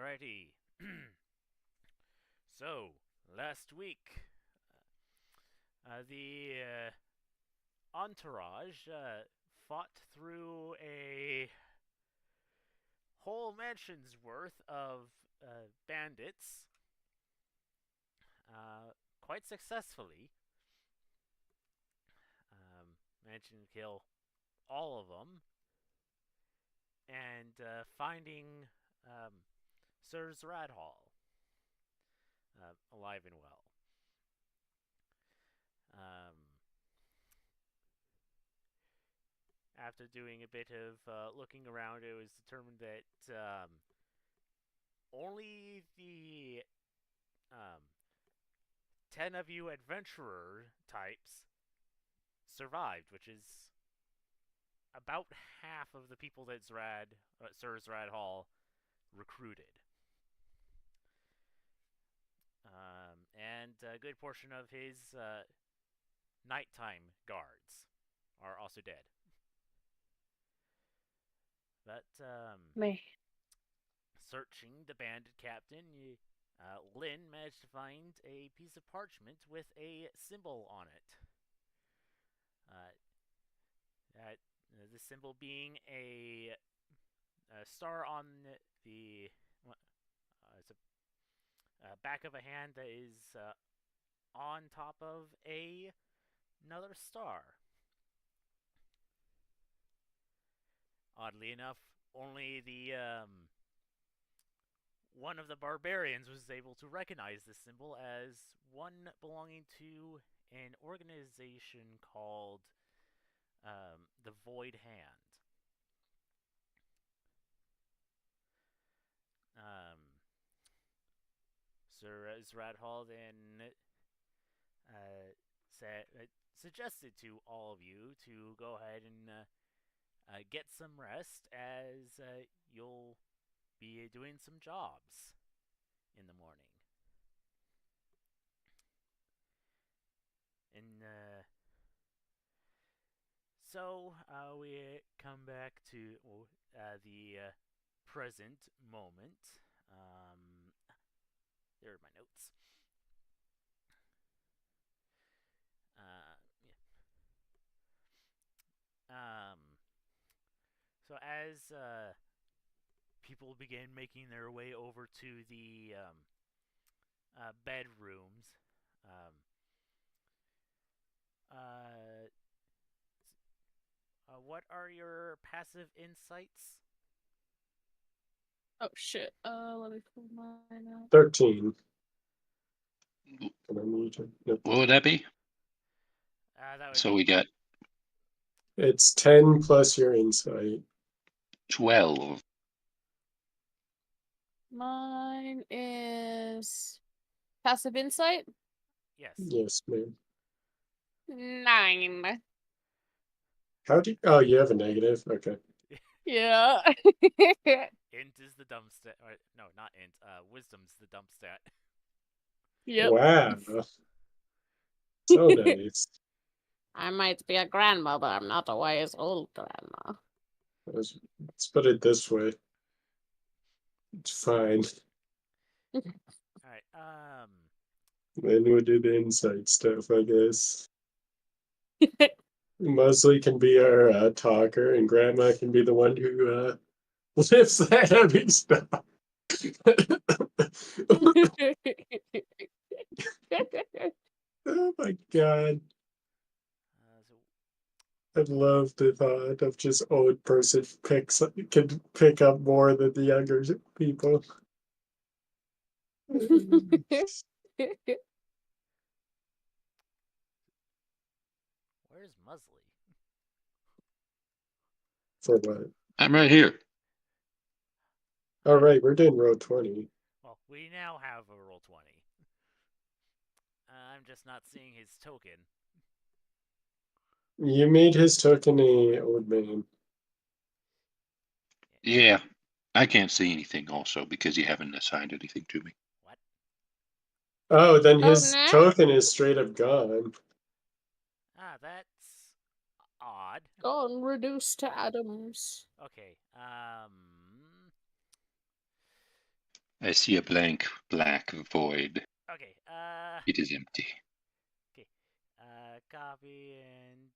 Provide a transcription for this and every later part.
Alrighty. So, last week, the entourage fought through a whole mansion's worth of bandits quite successfully. Managing to kill all of them and finding Sir's Rat Hall alive and well. Um, After doing a bit of looking around, it was determined that only the um, 10 of you adventurer types survived, which is about half of the people that Sir's Rad Hall recruited. And a good portion of his nighttime guards are also dead. But Me. searching the bandit captain, Lynn managed to find a piece of parchment with a symbol on it. That the symbol being a star on the it's a back of a hand that is on top of another star. Oddly enough, only the one of the barbarians was able to recognize this symbol as one belonging to an organization called the Void Hand. Um, Sir Zradhal then suggested to all of you to go ahead and get some rest as you'll be doing some jobs in the morning. And so we come back to the present moment. There are my notes. Yeah. So as people begin making their way over to the bedrooms, um, uh, what are your passive insights? Oh shit. Let me pull mine out. 13. Can I mute it? Yep. What would that be? That would So be we got It's 10 plus your insight. 12. Mine is passive insight. yes. Yes, ma'am. 9. How do you... Oh, you have a negative? Okay. Yeah. Int is the dumb stat. No, not int. Wisdom's the dumb stat. Yep. Wow. So nice. I might be a grandma, but I'm not a wise old grandma. Let's put it this way. It's fine. All right. Then we'll do the insight stuff, I guess. Musley can be our talker, and Grandma can be the one who lifts the heavy stuff. Oh my god. I love the thought of just old person can pick up more than the younger people. Where's Musley? For what? I'm right here. All right, we're doing row 20. Well, we now have a roll 20. I'm just not seeing his token. You made his token a old man. Yeah, I can't see anything also because you haven't assigned anything to me. What? Oh, then his no? token is straight up gone. That's odd. Gone reduced to atoms. Okay. I see a blank black void. Okay. It is empty. Okay. Copy and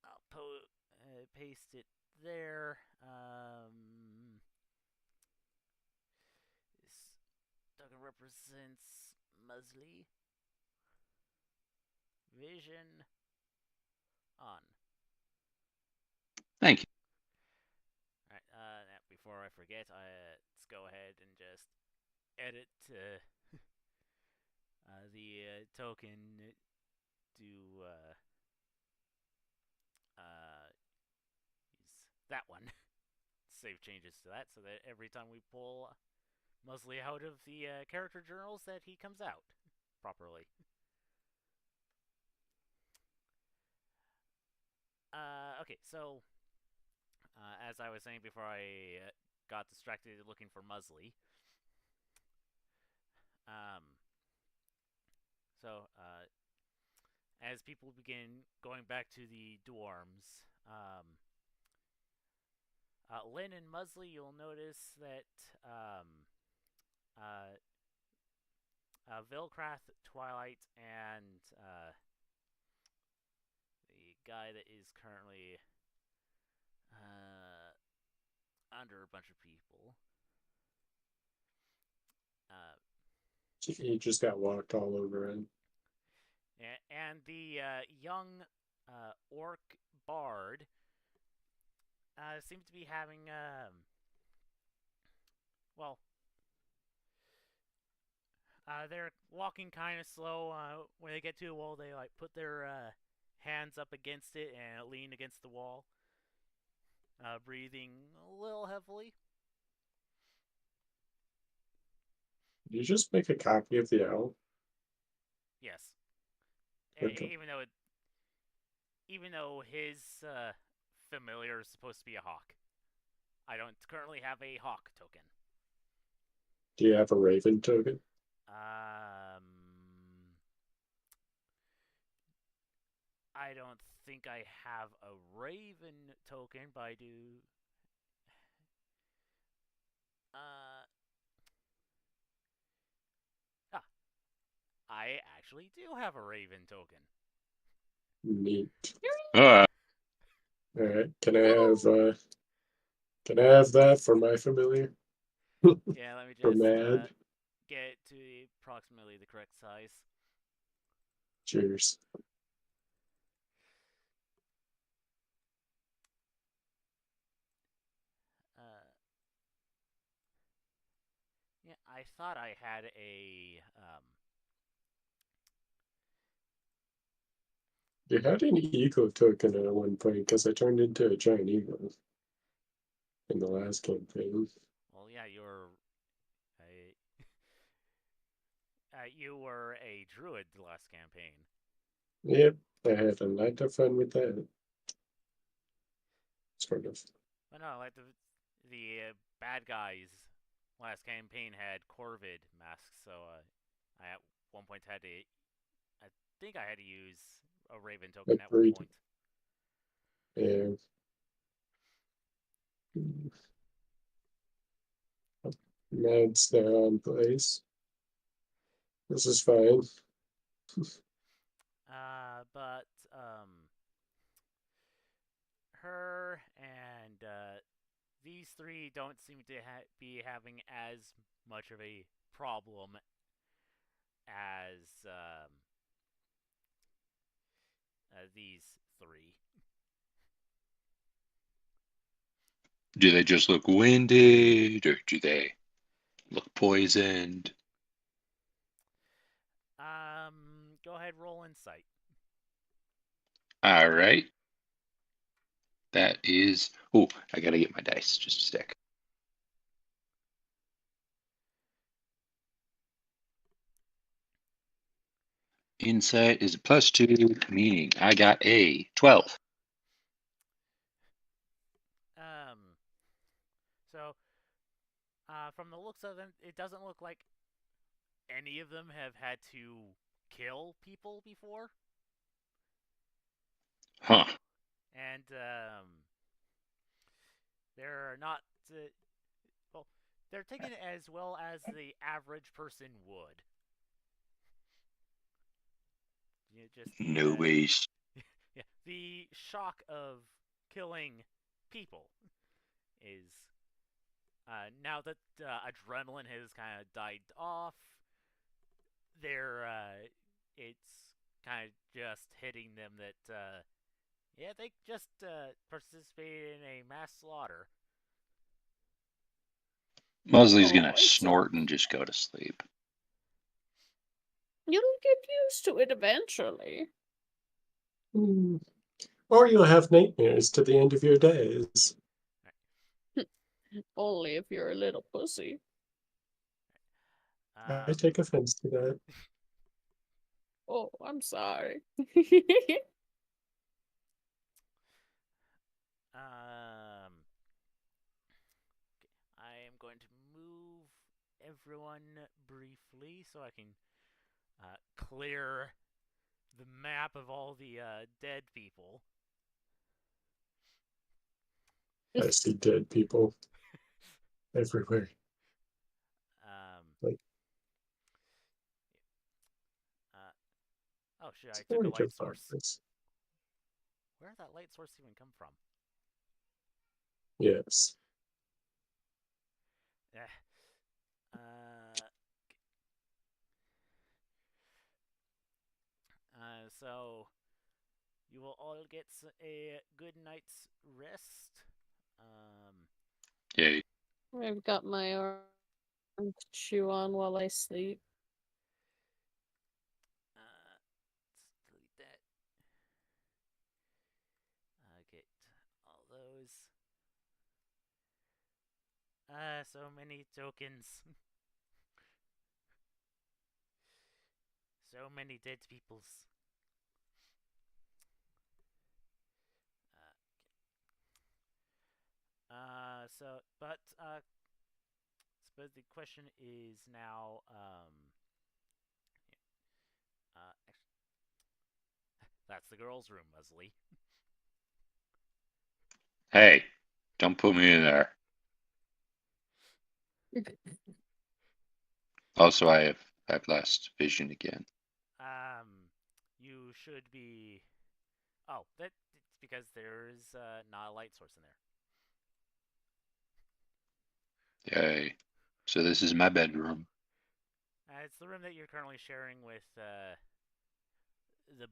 I'll paste it there. This token represents Musley. Vision on. Thank you. Alright, now before I forget, let's go ahead and just edit the token to use that one. Save changes to that so that every time we pull Musley out of the character journals that he comes out properly. Okay, so as I was saying before I got distracted looking for Musley. So as people begin going back to the dorms, Lynn and Musley, you'll notice that uh, Vilcrath, Twilight, and the guy that is currently under a bunch of people. He just got walked all over in. And the young orc bard seems to be having well, they're walking kind of slow. When they get to a wall, they like put their hands up against it and lean against the wall, breathing a little heavily. Did you just make a copy of the owl? Yes. Okay. Even though his familiar is supposed to be a hawk, I don't currently have a hawk token. Do you have a raven token? I don't think I have a raven token, but I do. I actually do have a raven token. Neat. Uh, All right. Can I have that for my familiar? Yeah, let me For just mad. get it to approximately the correct size. Cheers. Yeah, I thought I had a You had an eagle token at one point because I turned into a giant eagle in the last campaign. well, yeah, you were a druid the last campaign. Yep, I had a lot of fun with that. Sort of. But no, like the bad guys last campaign had corvid masks, so I at one point had to. I think I had to use a raven token at one Agreed. point. Yeah. Mad's there on place. This is fine. But her and these three don't seem to be having as much of a problem as these three. do they just look winded, or do they look poisoned? Go ahead, roll insight. All right. That is. Oh, I gotta get my dice. Just a sec. Insight is a +2, meaning I got a 12. So from the looks of them, it doesn't look like any of them have had to kill people before. Huh. And They're not. Well, they're taking it as well as the average person would. Just No base. yeah, the shock of killing people is now that adrenaline has kind of died off. They're it's kind of just hitting them that yeah, they just participated in a mass slaughter. Musley's Oh, gonna it's snort and just go to sleep. You'll get used to it eventually. Hmm. Or you'll have nightmares to the end of your days. Only if you're a little pussy. I take offense to that. Oh, I'm sorry. I am going to move everyone briefly so I can clear the map of all the dead people. I see dead people everywhere. Like, oh shit! I it's took a very light good source. progress. Where did that light source even come from? Yes. So you will all get a good night's rest. Yay. I've got my arm to chew on while I sleep. Let's delete that. Get all those. So many tokens. So many dead peoples. But the question is now, that's the girls' room, Leslie. Hey, don't put me in there. Also, I've lost vision again. You should be. Oh, it's because there's not a light source in there. Yay. So this is my bedroom. It's the room that you're currently sharing with the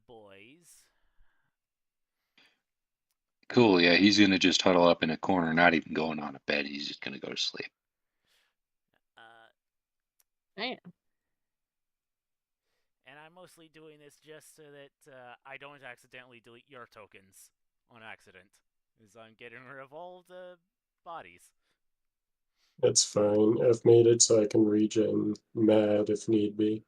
boys. Cool, yeah, he's gonna just huddle up in a corner, not even going on a bed. He's just gonna go to sleep. Man. And I'm mostly doing this just so that I don't accidentally delete your tokens on accident. Because I'm getting rid of all the bodies. That's fine. I've made it so I can regen mad if need be.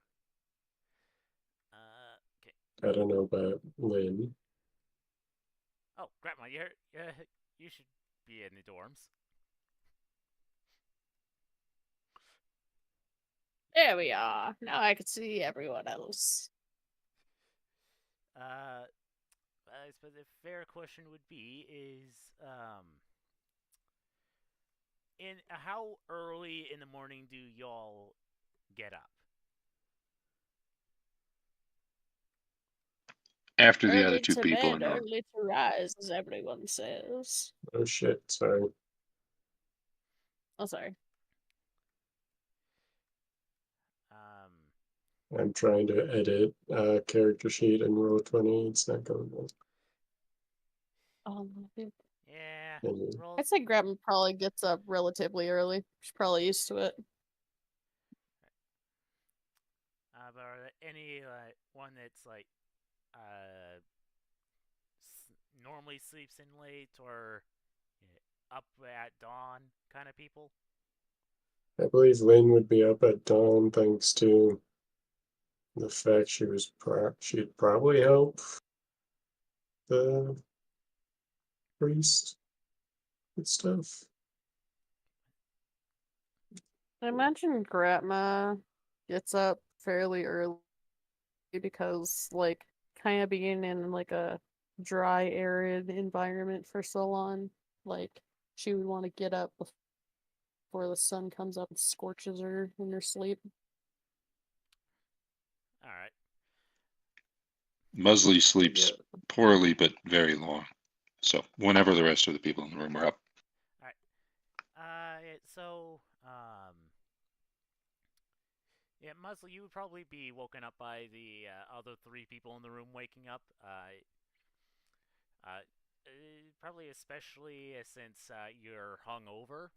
Okay. I don't know about Lynn. Oh, Grandma, you should be in the dorms. There we are. Now I can see everyone else. I suppose the fair question would be in how early in the morning do y'all get up? After the other Early two to people are bed, normal. early to rise, as everyone says. Oh shit, sorry. Oh, sorry. I'm trying to edit character sheet in Roll20. It's not going well. Oh, Yeah. Anyway. I'd say Grandma probably gets up relatively early. She's probably used to it. But are there any one that's like normally sleeps in late or up at dawn kind of people? I believe Lynn would be up at dawn thanks to the fact she'd probably help the priest with stuff. I imagine Grandma gets up fairly early because, like, kind of being in like a dry, arid environment for so long, like, she would want to get up before the sun comes up and scorches her in her sleep. All right. Musley sleeps poorly but very long. So whenever the rest of the people in the room are up. All right. So yeah, Musley, you would probably be woken up by the other three people in the room waking up. Probably especially since you're hungover.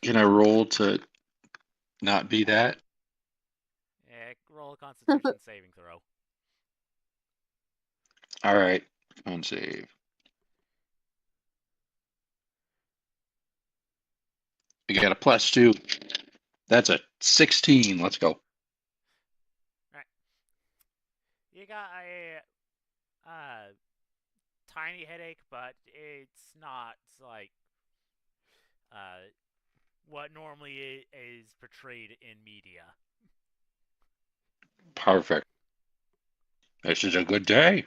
Can I roll to not be that? Yeah, roll a Constitution saving throw. All right. Con save. I got a +2. That's a 16. Let's go. You got a tiny headache, but it's not like what normally is portrayed in media. Perfect. This is a good day.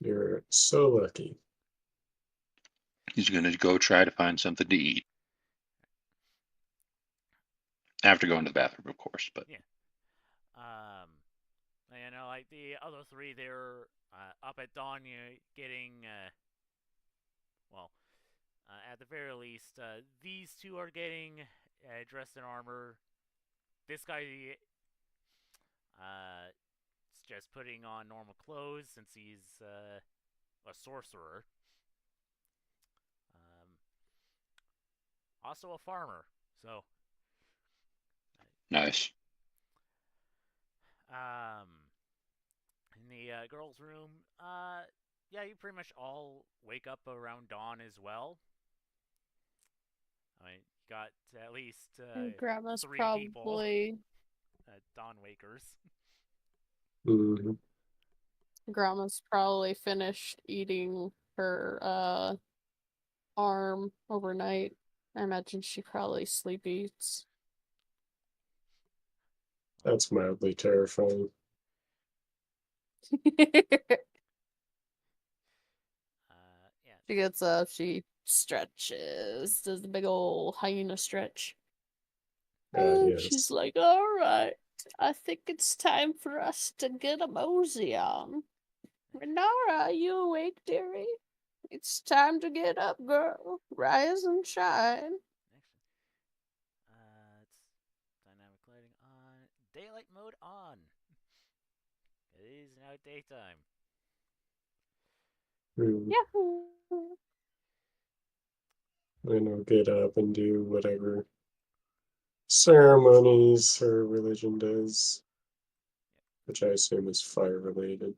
You're so lucky. He's going to go try to find something to eat. After going to the bathroom, of course. But Yeah. Like the other three, they're up at dawn, getting at the very least, these two are getting dressed in armor. This guy is just putting on normal clothes since he's a sorcerer. Also a farmer, so nice. In the girls' room, yeah, you pretty much all wake up around dawn as well. I mean, you got at least Grandma's three people probably dawn wakers. Mhm. Grandma's probably finished eating her arm overnight. I imagine she probably sleep eats. That's mildly terrifying. Yeah. She gets up, she stretches, does the big old hyena stretch. And she's Yes. like, all right, I think it's time for us to get a mosey on. Renara, you awake, dearie? It's time to get up, girl. Rise and shine. It's dynamic lighting on. Daylight mode on. It is now daytime. Yahoo! And I'll get up and do whatever ceremonies her religion does, which I assume is fire related.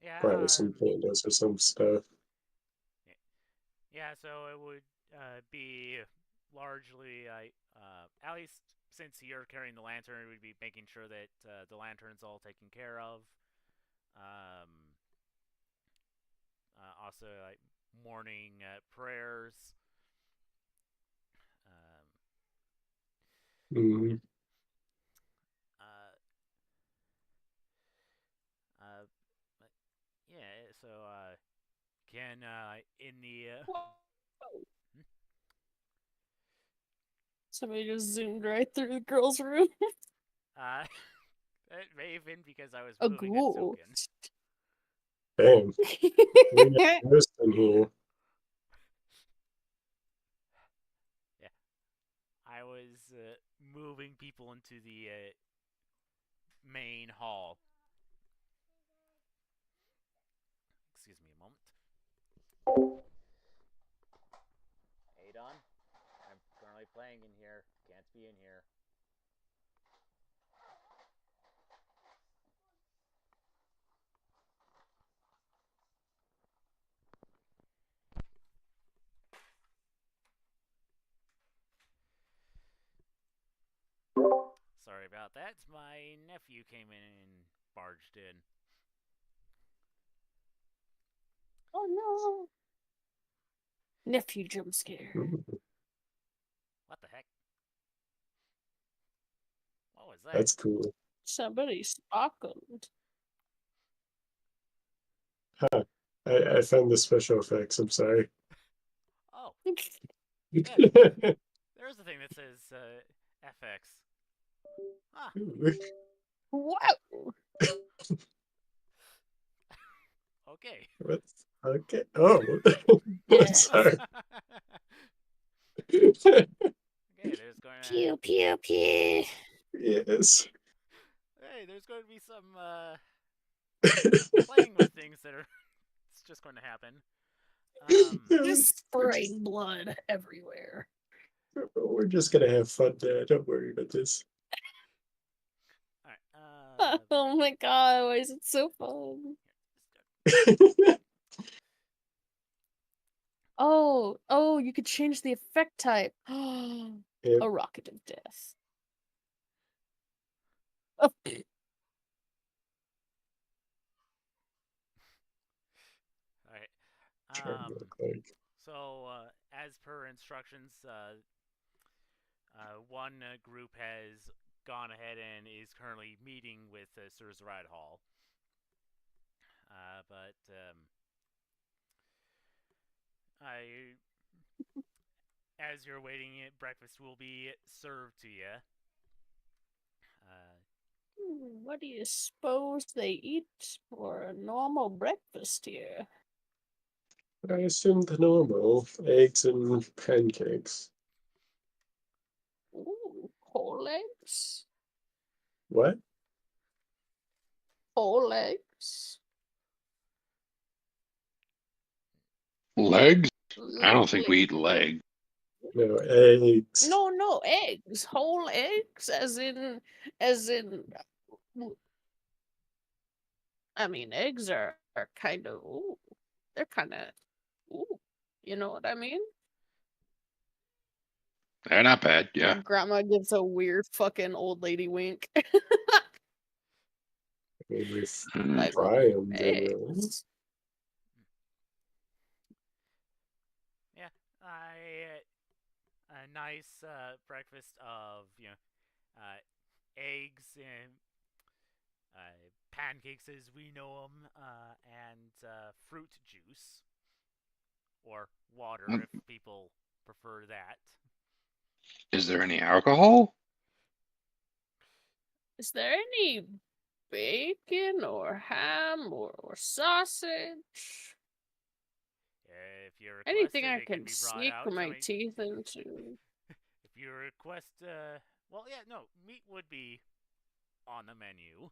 Yeah. Probably some candles or some stuff. Yeah, so it would be largely, at least since you're carrying the lantern, it would be making sure that the lantern's all taken care of. Also, like morning prayers. Mm-hmm. Uh, yeah, so can in the Somebody just zoomed right through the girl's room. it may have been because I was A moving a ghoul. token. Damn, we got this in here. Yeah, I was moving people into the main hall. Excuse me a moment. Hey, Don. I'm currently playing in here. Can't be in here. Sorry about that. My nephew came in and barged in. Oh no. Nephew jump scare. Mm-hmm. What the heck? say. That's cool. Somebody sparkled. I found the special effects. I'm sorry. Oh, Ooh. there's a thing that says FX. Ah, Wow. okay. What's okay? Oh, Yeah. sorry. Okay, there's going to. Pew pew pew. Yes. Hey, there's going to be some playing with things that are. It's just going to happen. Just spraying blood everywhere. We're just gonna have fun, Dad. Don't worry about this. All right. Oh my god, why is it so fun? Oh, you could change the effect type. Yep. A rocket of death. Oh. All right. Trying to look like. So, as per instructions, one group has gone ahead and is currently meeting with Sir Zerad Hall. But as you're waiting, breakfast will be served to you. What do you suppose they eat for a normal breakfast here? I assume the normal eggs and pancakes. Ooh, whole eggs? What? Whole eggs? Legs? I don't think we Like, eat leg. No, eggs. no, eggs. Whole eggs, as in. I mean, eggs are kind of. Ooh, they're kind of. Ooh, you know what I mean? They're not bad, yeah. Grandma gives a weird fucking old lady wink. I mean, we Mm. Like, fry them generally. eggs. Yeah, a nice breakfast of eggs and pancakes as we know them, and fruit juice or water if people prefer that. Is there any alcohol? Is there any bacon or ham or sausage? If you request Anything it, I it can can be brought sneak out. my teeth into? If you request, well, yeah, no, meat would be on the menu.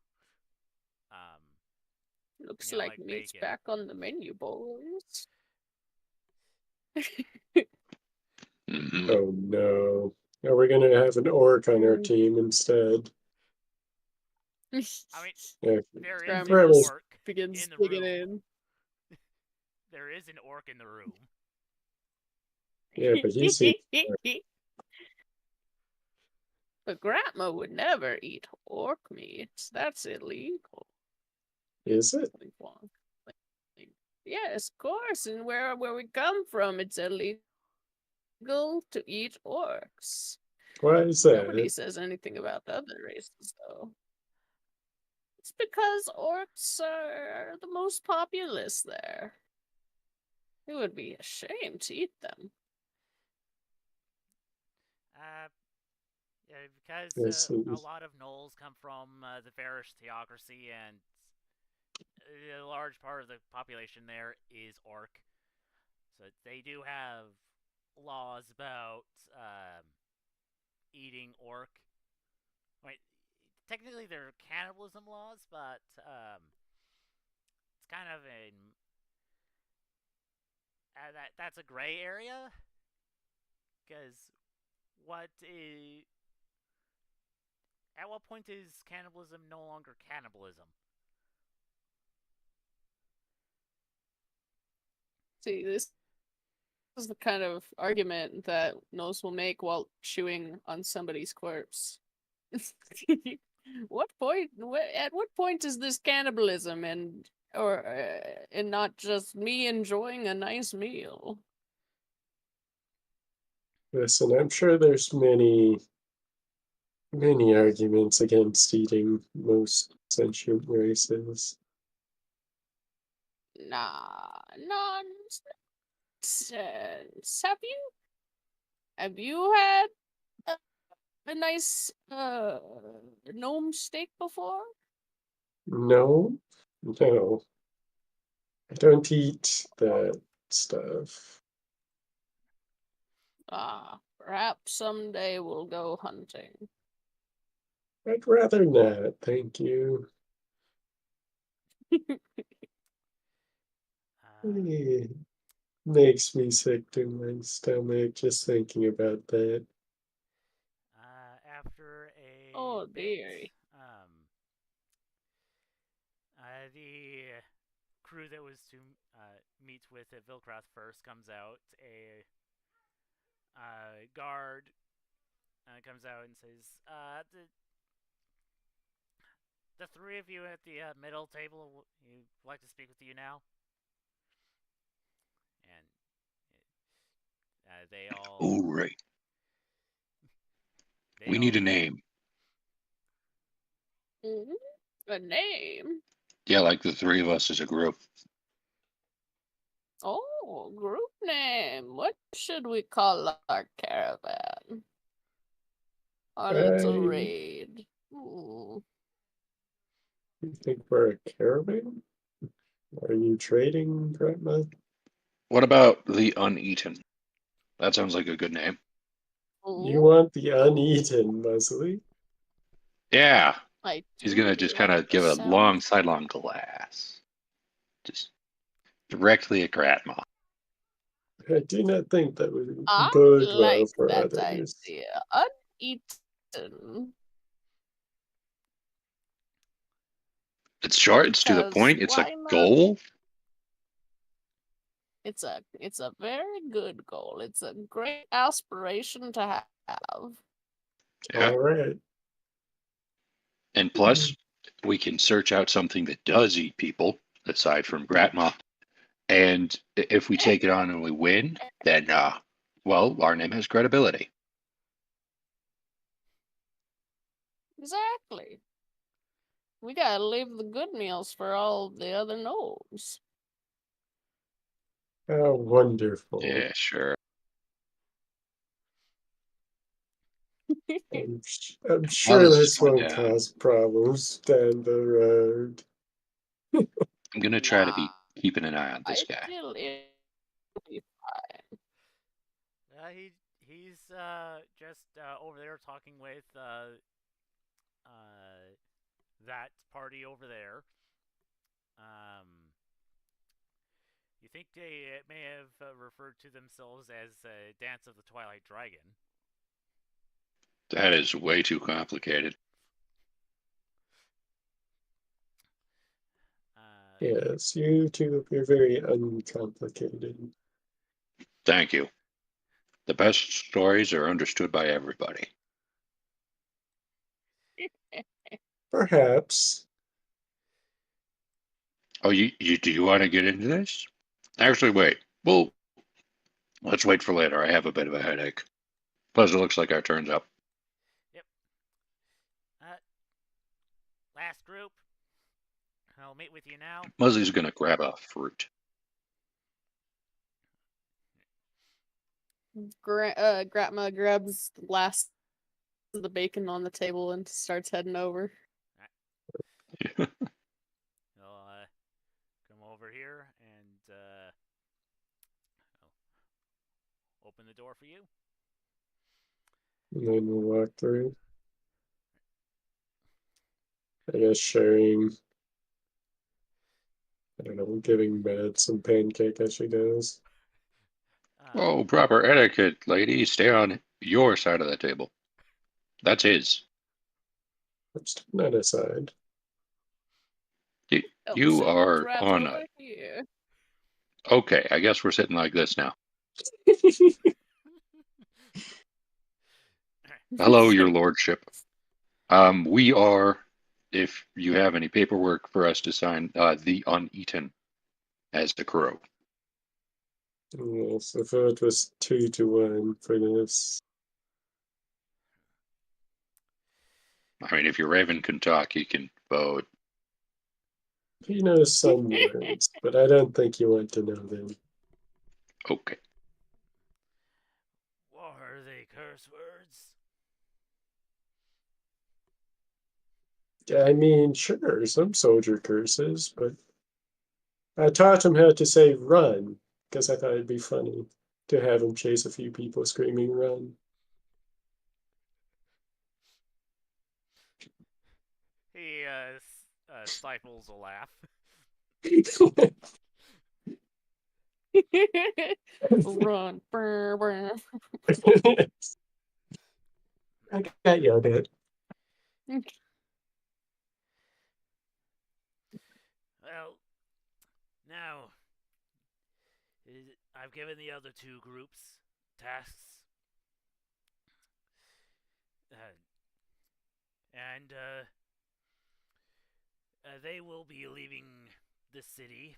Looks Yeah, like like meat's bacon. back on the menu, boys. Mm-hmm. Oh no. Are we gonna have an orc on our team instead? I mean, Yeah, there is an Grandma Grandma's- orc begins in the digging room. in. There is an orc in the room. yeah, but he's eating. But Grandma would never eat orc meat. That's illegal. Is it? Yes, of course. And where we come from, it's illegal to eat orcs. Why is Nobody that? says anything about the other races, though. It's because orcs are the most populous there. It would be a shame to eat them. Yeah, because Yes, a lot of gnolls come from the Varish theocracy, and a large part of the population there is orc. So they do have laws about eating orc. Wait, technically they're cannibalism laws, but it's kind of a that's a gray area because at what point is cannibalism no longer cannibalism? See, this is the kind of argument that Nose will make while chewing on somebody's corpse. At what point is this cannibalism and not just me enjoying a nice meal? listen, I'm sure there's many many arguments against eating most sentient races. Nonsense. Have you had a nice gnome steak before? No, no, I don't eat that stuff. Perhaps someday we'll go hunting. I'd rather not, thank you. Eh, makes me sick to my stomach just thinking about that. After a Oh bit, dear. the crew that was to meet with at Vilcross first comes out. A guard comes out and says, the three of you at the middle table, you'd like to speak with you now?" And they all Oh, right. they We all need a name. A name? Yeah, like the three of us as a group. Oh, group name. What should we call our caravan? Our little I raid. You think we're a caravan? Are you trading, Grandma? What about the Uneaten? That sounds like a good name. You want the uneaten, Leslie? Yeah, I he's do gonna just kind like of the give a sound. long sidelong glass, just directly at Grandma. I do not think that would I bode well like for that others. idea. Uneaten. It's short. It's to the Because point. It's a why not? goal. It's a very good goal. It's a great aspiration to have. Yeah, All right. and plus, we can search out something that does eat people aside from Gratma. And if we take it on and we win, then well, our name has credibility. Exactly. We gotta leave the good meals for all the other gnomes. How wonderful. Yeah, sure. I'm Well, sure this is this going won't down. cause problems down the road. I'm gonna try to Nah, be keeping an eye on I this guy. feel it'll be fine. he's just over there talking with that party over there. You think they may have referred to themselves as Dance of the Twilight Dragon? That is way too complicated. Uh, Yes, you two appear very uncomplicated. Thank you. The best stories are understood by everybody. Perhaps. Oh, you do you want to get into this? Actually, wait. Well, let's wait for later. I have a bit of a headache. Plus, it looks like our turn's up. yep. Last group. I'll meet with you now. Leslie's gonna grab a fruit. Grandma grabs the last of the bacon on the table and starts heading over. He'll come over here and I'll open the door for you. And then we'll walk through. I guess sharing, I don't know, giving Matt some pancake as she goes. Oh, proper etiquette, lady. Stay on your side of the table. That's his. I'm still not aside. You Sit are right on a. over here. Okay, I guess we're sitting like this now. Hello, your lordship. We are, if you have any paperwork for us to sign, the Uneaten as the crew. Yes, I thought it was 2-1 for this. I mean, if your Raven can talk, he can vote. He knows some words, but I don't think you want to know them. Okay. What are they curse words? I mean, sure, some soldier curses, but I taught him how to say run, because I thought it'd be funny to have him chase a few people screaming run. He stifles a laugh. Run. Brr, brr. I got yelled at. Well, now I've given the other two groups tasks, and they will be leaving the city.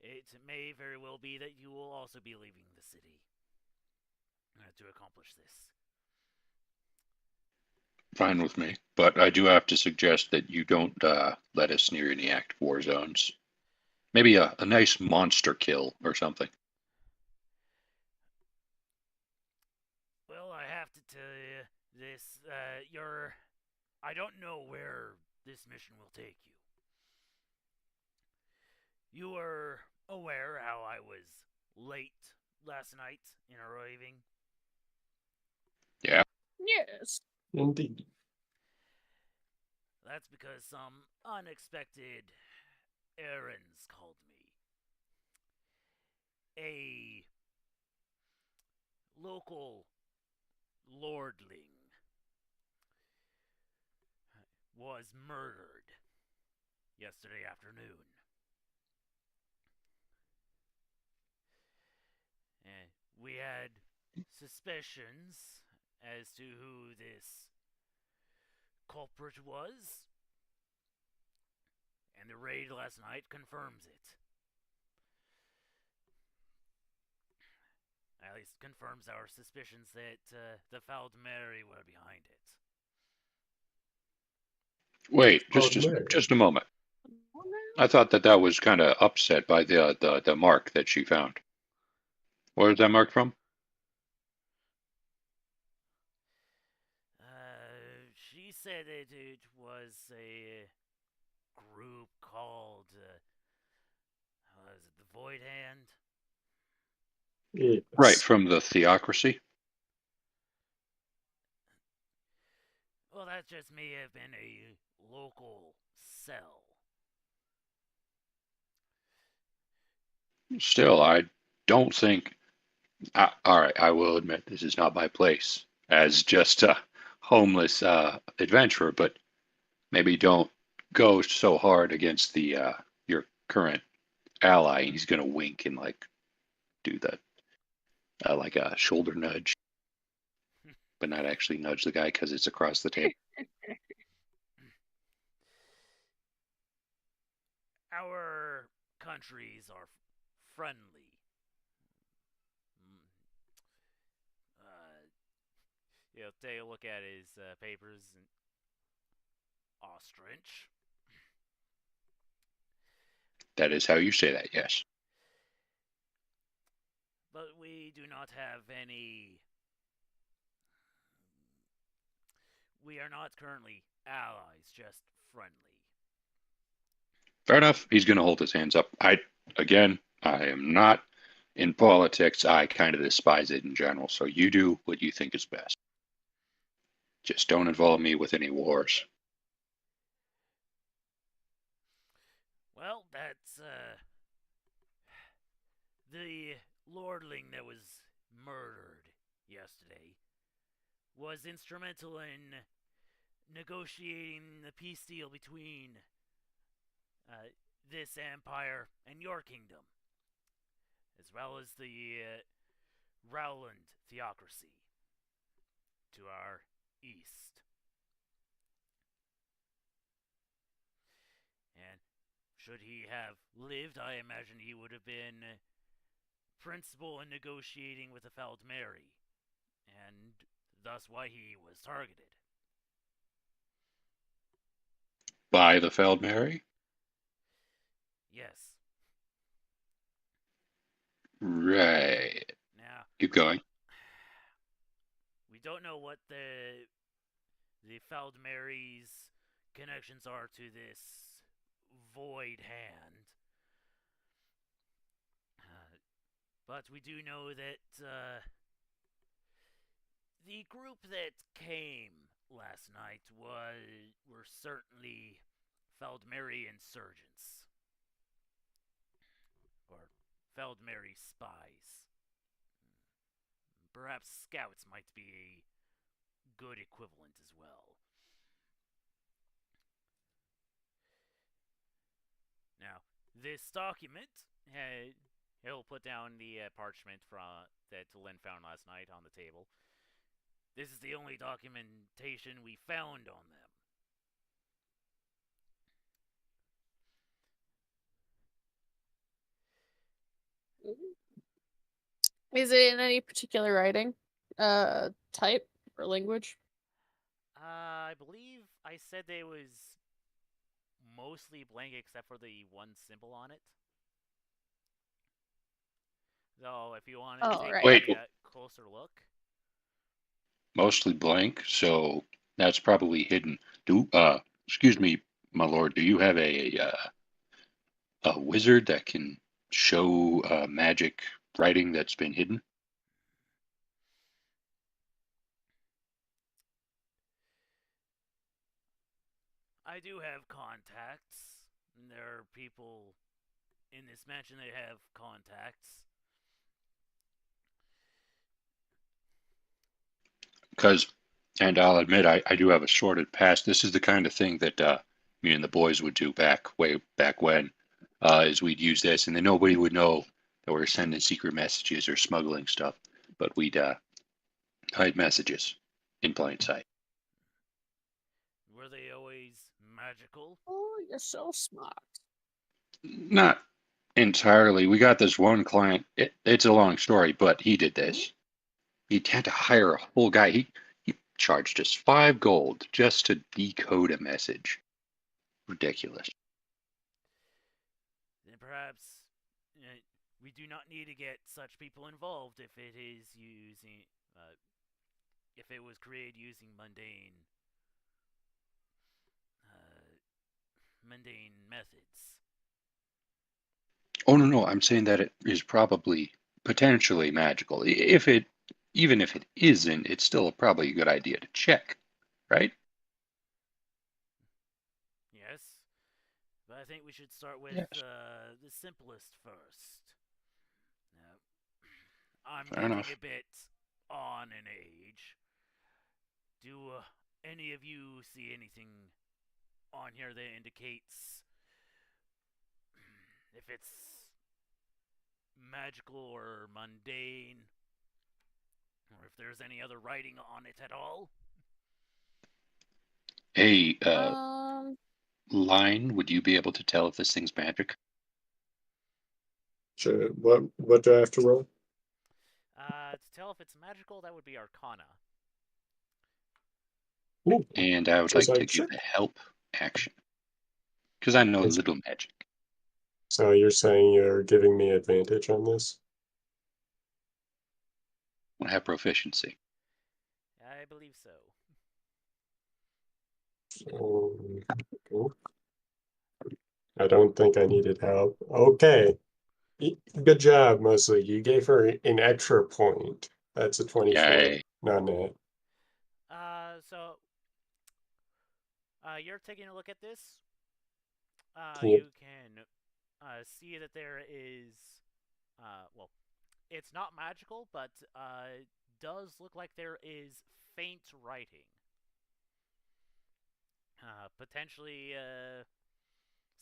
It may very well be that you will also be leaving the city to accomplish this. Fine with me. But I do have to suggest that you don't let us near any active war zones. Maybe a nice monster kill or something. Well, I have to tell you this. I don't know where this mission will take you. You were aware how I was late last night in arriving? Yeah. Yes. Indeed. That's because some unexpected errands called me. A local lordling was murdered yesterday afternoon. And we had suspicions as to who this culprit was, and the raid last night confirms it. At least confirms our suspicions that the Fouled Mary were behind it. Wait, Called Mary. just a moment. I thought that was kind of upset by the mark that she found. Where is that mark from? She said it was a group called, was it the Void Hand? Yes. Right, from the Theocracy. Well, that just may have been a local cell. Still, I don't think. All right, I will admit this is not my place as just a homeless adventurer, but maybe don't go so hard against the your current ally. He's gonna wink and like do the like a shoulder nudge, but not actually nudge the guy because it's across the table. Our countries are friendly. Take a look at his papers. Ostrich. That is how you say that, yes. But we do not have any. We are not currently allies, just friendly. Fair enough. He's going to hold his hands up. I am not in politics. I kind of despise it in general. So you do what you think is best. Just don't involve me with any wars. Well, that's the lordling that was murdered yesterday was instrumental in negotiating the peace deal between this empire and your kingdom, as well as the Rowland theocracy to our east. And should he have lived, I imagine he would have been principal in negotiating with the Fouled Mary. And thus why he was targeted. By the Feldmary? Yes. Right. Now, Keep going. we don't know what the Feldmary's connections are to this void hand. But we do know that the group that came last night were certainly Feldmary insurgents. Or Feldmary spies. Perhaps scouts might be a good equivalent as well. Now, this document, he'll put down the parchment that Lynn found last night on the table. This is the only documentation we found on them. Is it in any particular writing, type or language? I believe I said it was mostly blank except for the one symbol on it. So if you want to Oh, take right. Wait. a closer look. Mostly blank, so that's probably hidden. Excuse me, my lord, do you have a wizard that can show magic writing that's been hidden? I do have contacts. And there are people in this mansion that have contacts. Because, and I'll admit, I do have a sordid past. This is the kind of thing that me and the boys would do way back when, is we'd use this, and then nobody would know that we were sending secret messages or smuggling stuff, but we'd hide messages in plain sight. Were they always magical? Oh, you're so smart. Not entirely. We got this one client. It's a long story, but he did this. He had to hire a whole guy. He charged us 5 gold just to decode a message. Ridiculous. Then perhaps we do not need to get such people involved if it is using, if it was created using mundane methods. Oh no, I'm saying that it is probably potentially magical. Even if it isn't, it's still probably a good idea to check, right? Yes, but I think we should start with Yes. the simplest first. Now, I'm Fair getting enough. a bit on in age. Do any of you see anything on here that indicates if it's magical or mundane, or if there's any other writing on it at all? Hey, Line, would you be able to tell if this thing's magic? Sure. What do I have to roll? To tell if it's magical, that would be Arcana. Ooh, And I would says like I to give should. a help action because I know a Yes. little magic. So you're saying you're giving me advantage on this? I have proficiency. I believe so. Cool. I don't think I needed help. Okay. Good job, Mosley. You gave her an extra point. That's a 24. Yay. Not net. So you're taking a look at this. Yep. You can see that there is, well, it's not magical, but does look like there is faint writing. Potentially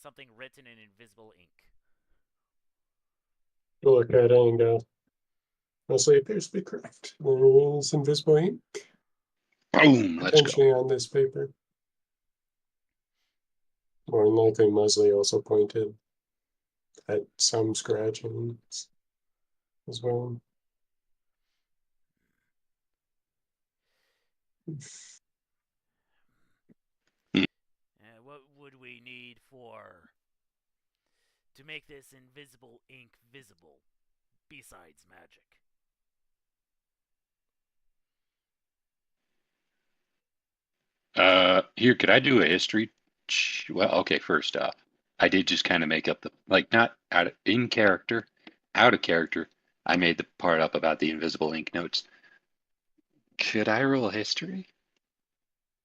something written in invisible ink. We'll look at it and go. Mosley appears to be correct. There is invisible ink Boom. Let's go. potentially on this paper. More than likely, Mosley also pointed at some scratching as well. What would we need for to make this invisible ink visible besides magic? Here, could I do a history? Well, okay, first off, I did just kind of make up the, like, not in character, out of character. I made the part up about the invisible ink notes. Could I roll history?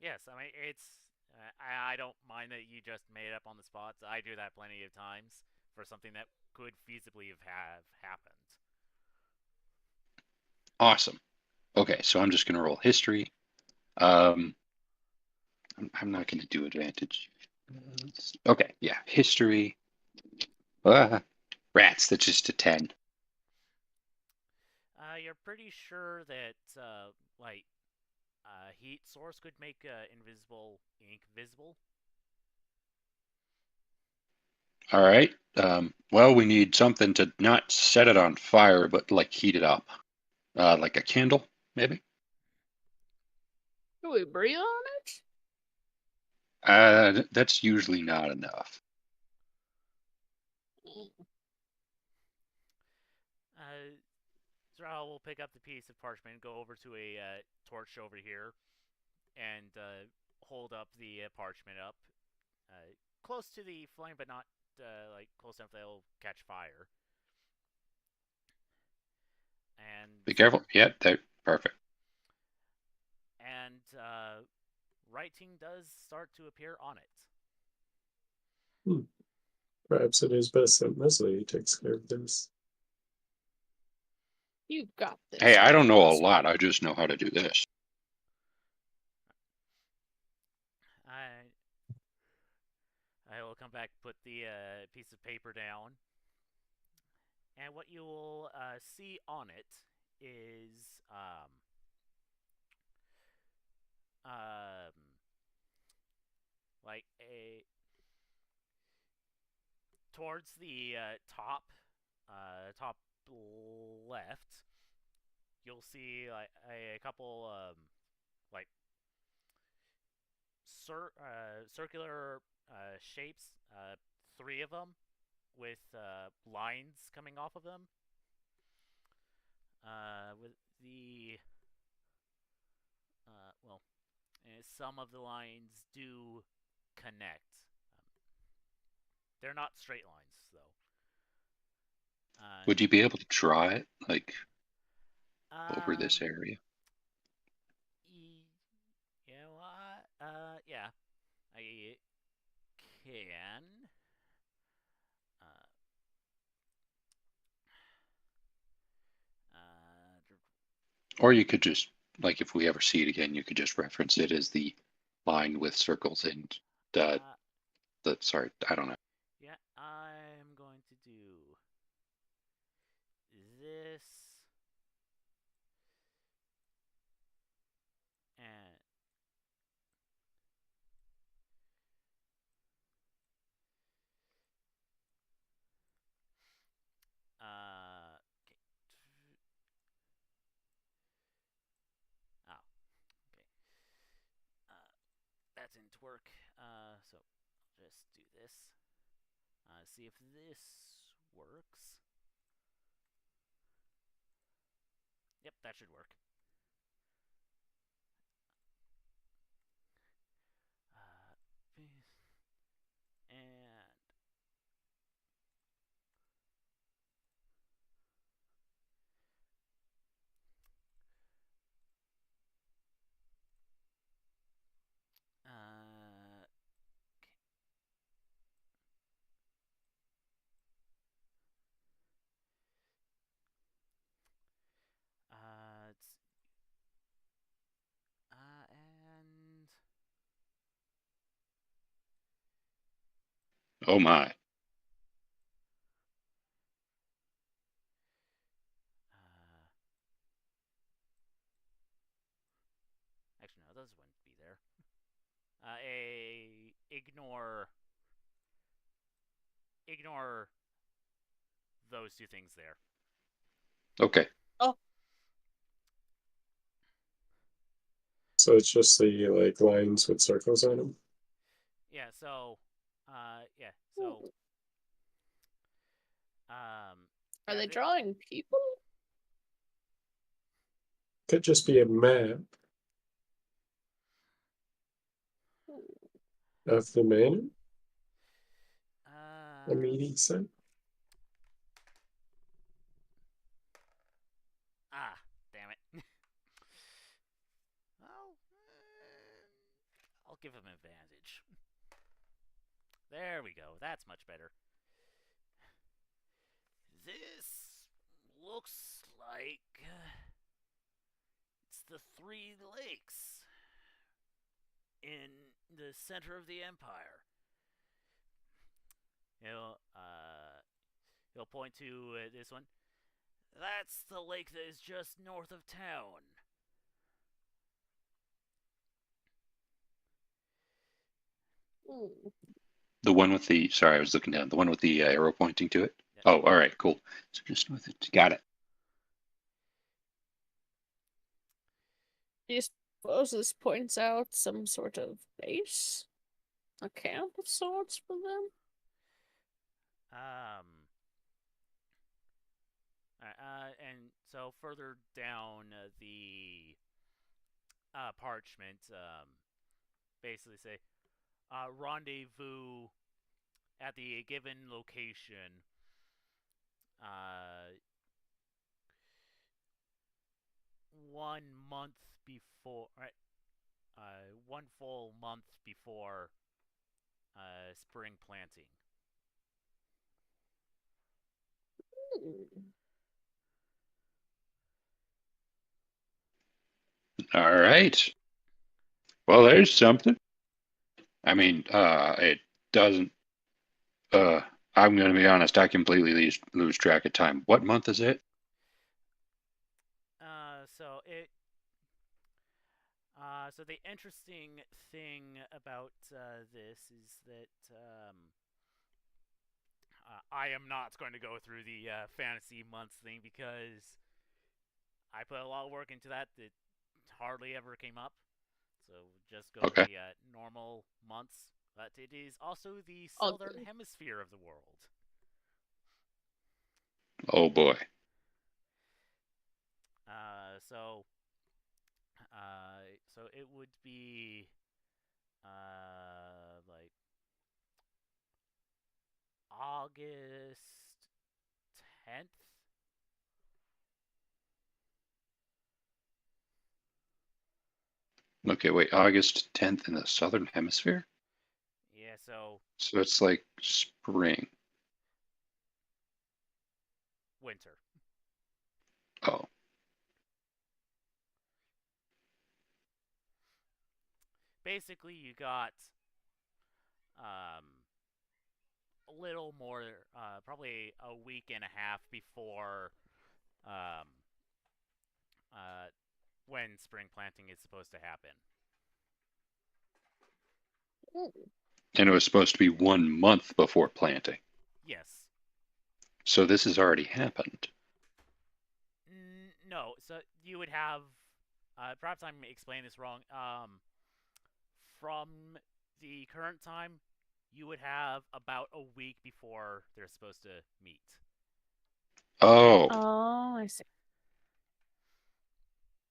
Yes, I mean it's. I don't mind that you just made it up on the spot. I do that plenty of times for something that could feasibly have happened. Awesome. Okay, so I'm just gonna roll history. I'm not gonna do advantage. Okay, yeah, history. Rats. That's just a 10. You're pretty sure that like heat source could make invisible ink visible. All right. Well, we need something to not set it on fire, but like heat it up. Like a candle, maybe. Do we breathe on it? That's usually not enough. Zral will pick up the piece of parchment, go over to a torch over here, and hold up the parchment up close to the flame, but not like close enough that it'll catch fire. And Be careful. Yeah, there. Perfect. and writing does start to appear on it. Perhaps it is best that Leslie takes care of this. You've got this. Hey, I don't know a Leslie. lot. I just know how to do this. I will come back, put the piece of paper down, and what you will see on it is um, like a towards the top left, you'll see like a couple like circular shapes, three of them with lines coming off of them. With the well, some of the lines do connect. They're not straight lines, though. Would you be able to draw it, like, over this Um, area? you know what? Yeah, I can. Uh, uh, Or you could just, like, if we ever see it again, you could just reference it as the line with circles and uh, sorry, I don't know. yeah, I'm going to do this and okay. Oh, okay. That didn't work. So I'll just do this. See if this works. Yep, that should work. And it's and Oh my. actually no, those wouldn't be there. A ignore those two things there. Okay. Oh, So it's just the like lines with circles on them. Yeah. So, yeah. So, Hmm. Are yeah. they drawing people? Could just be a map of the manor, a meeting site. Ah, damn it. Well, I'll give him advantage. There we go. That's much better. This looks like it's the Three Lakes in the center of the empire. He'll he'll point to this one. That's the lake that is just north of town. Hmm. The one with the, sorry, I was looking down. The one with the arrow pointing to it. Yep. Oh, all right, cool. So just with it. Got it. Do you suppose this points out some sort of base? A camp of sorts for them? Um. And so further down the parchment, basically say rendezvous at the given location. Uh, 1 month before, right? 1 full month before spring planting. Hmm. All right. Well, there's something. I mean, it doesn't. Uh, I'm going to be honest. I completely lose track of time. What month is it? So it. So the interesting thing about this is that I am not going to go through the fantasy months thing because I put a lot of work into that that hardly ever came up. So just go with Okay. the normal months. But it is also the southern Ugly. hemisphere of the world. Oh boy. Uh, so, so it would be like August 10th. Okay, wait. August 10th in the southern hemisphere. Yeah, so So it's like spring. winter. Oh, Basically, you got um, a little more, probably a week and a half before um, uh, when spring planting is supposed to happen. Hmm. and it was supposed to be 1 month before planting. Yes. So this has already happened. No, so you would have. Perhaps I'm explaining this wrong. From the current time, you would have about a week before they're supposed to meet. Oh, Oh, I see.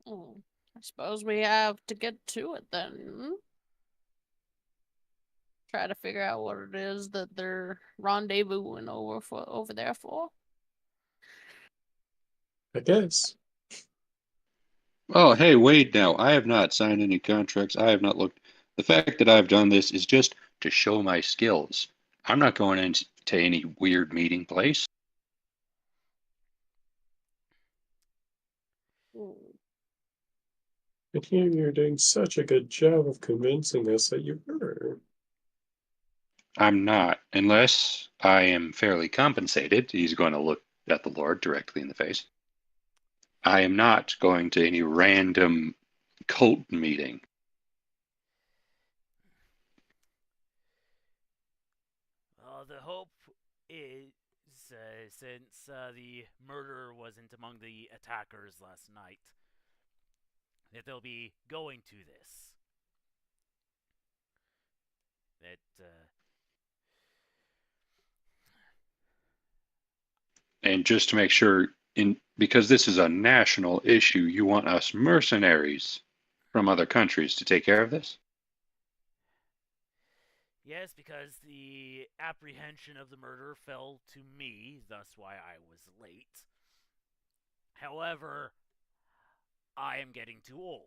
Hmm. I suppose we have to get to it then. Hmm? Try to figure out what it is that they're rendezvousing over there for. I guess. oh, hey, wait now. I have not signed any contracts. I have not looked. The fact that I've done this is just to show my skills. I'm not going into any weird meeting place. Hmm. But here you're doing such a good job of convincing us that you were. I'm not, unless I am fairly compensated. He's going to look at the Lord directly in the face. I am not going to any random cult meeting. The hope is, since the murderer wasn't among the attackers last night, that they'll be going to this. That And just to make sure, because this is a national issue, you want us mercenaries from other countries to take care of this? yes, because the apprehension of the murder fell to me, thus why I was late. However, I am getting too old.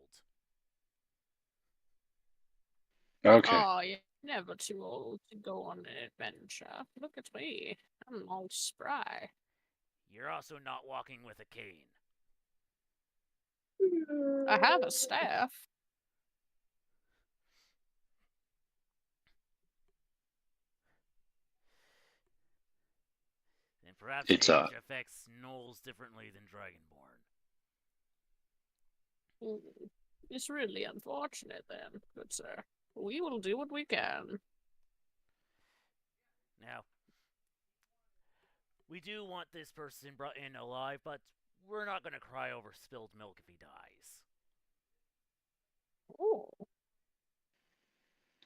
Okay. Oh, you're never too old to go on an adventure. Look at me. I'm all spry. You're also not walking with a cane. I have a staff. And perhaps It's age affects gnolls differently than Dragonborn. It's really unfortunate then, good sir. We will do what we can. Now, we do want this person brought in alive, but we're not going to cry over spilled milk if he dies. Oh.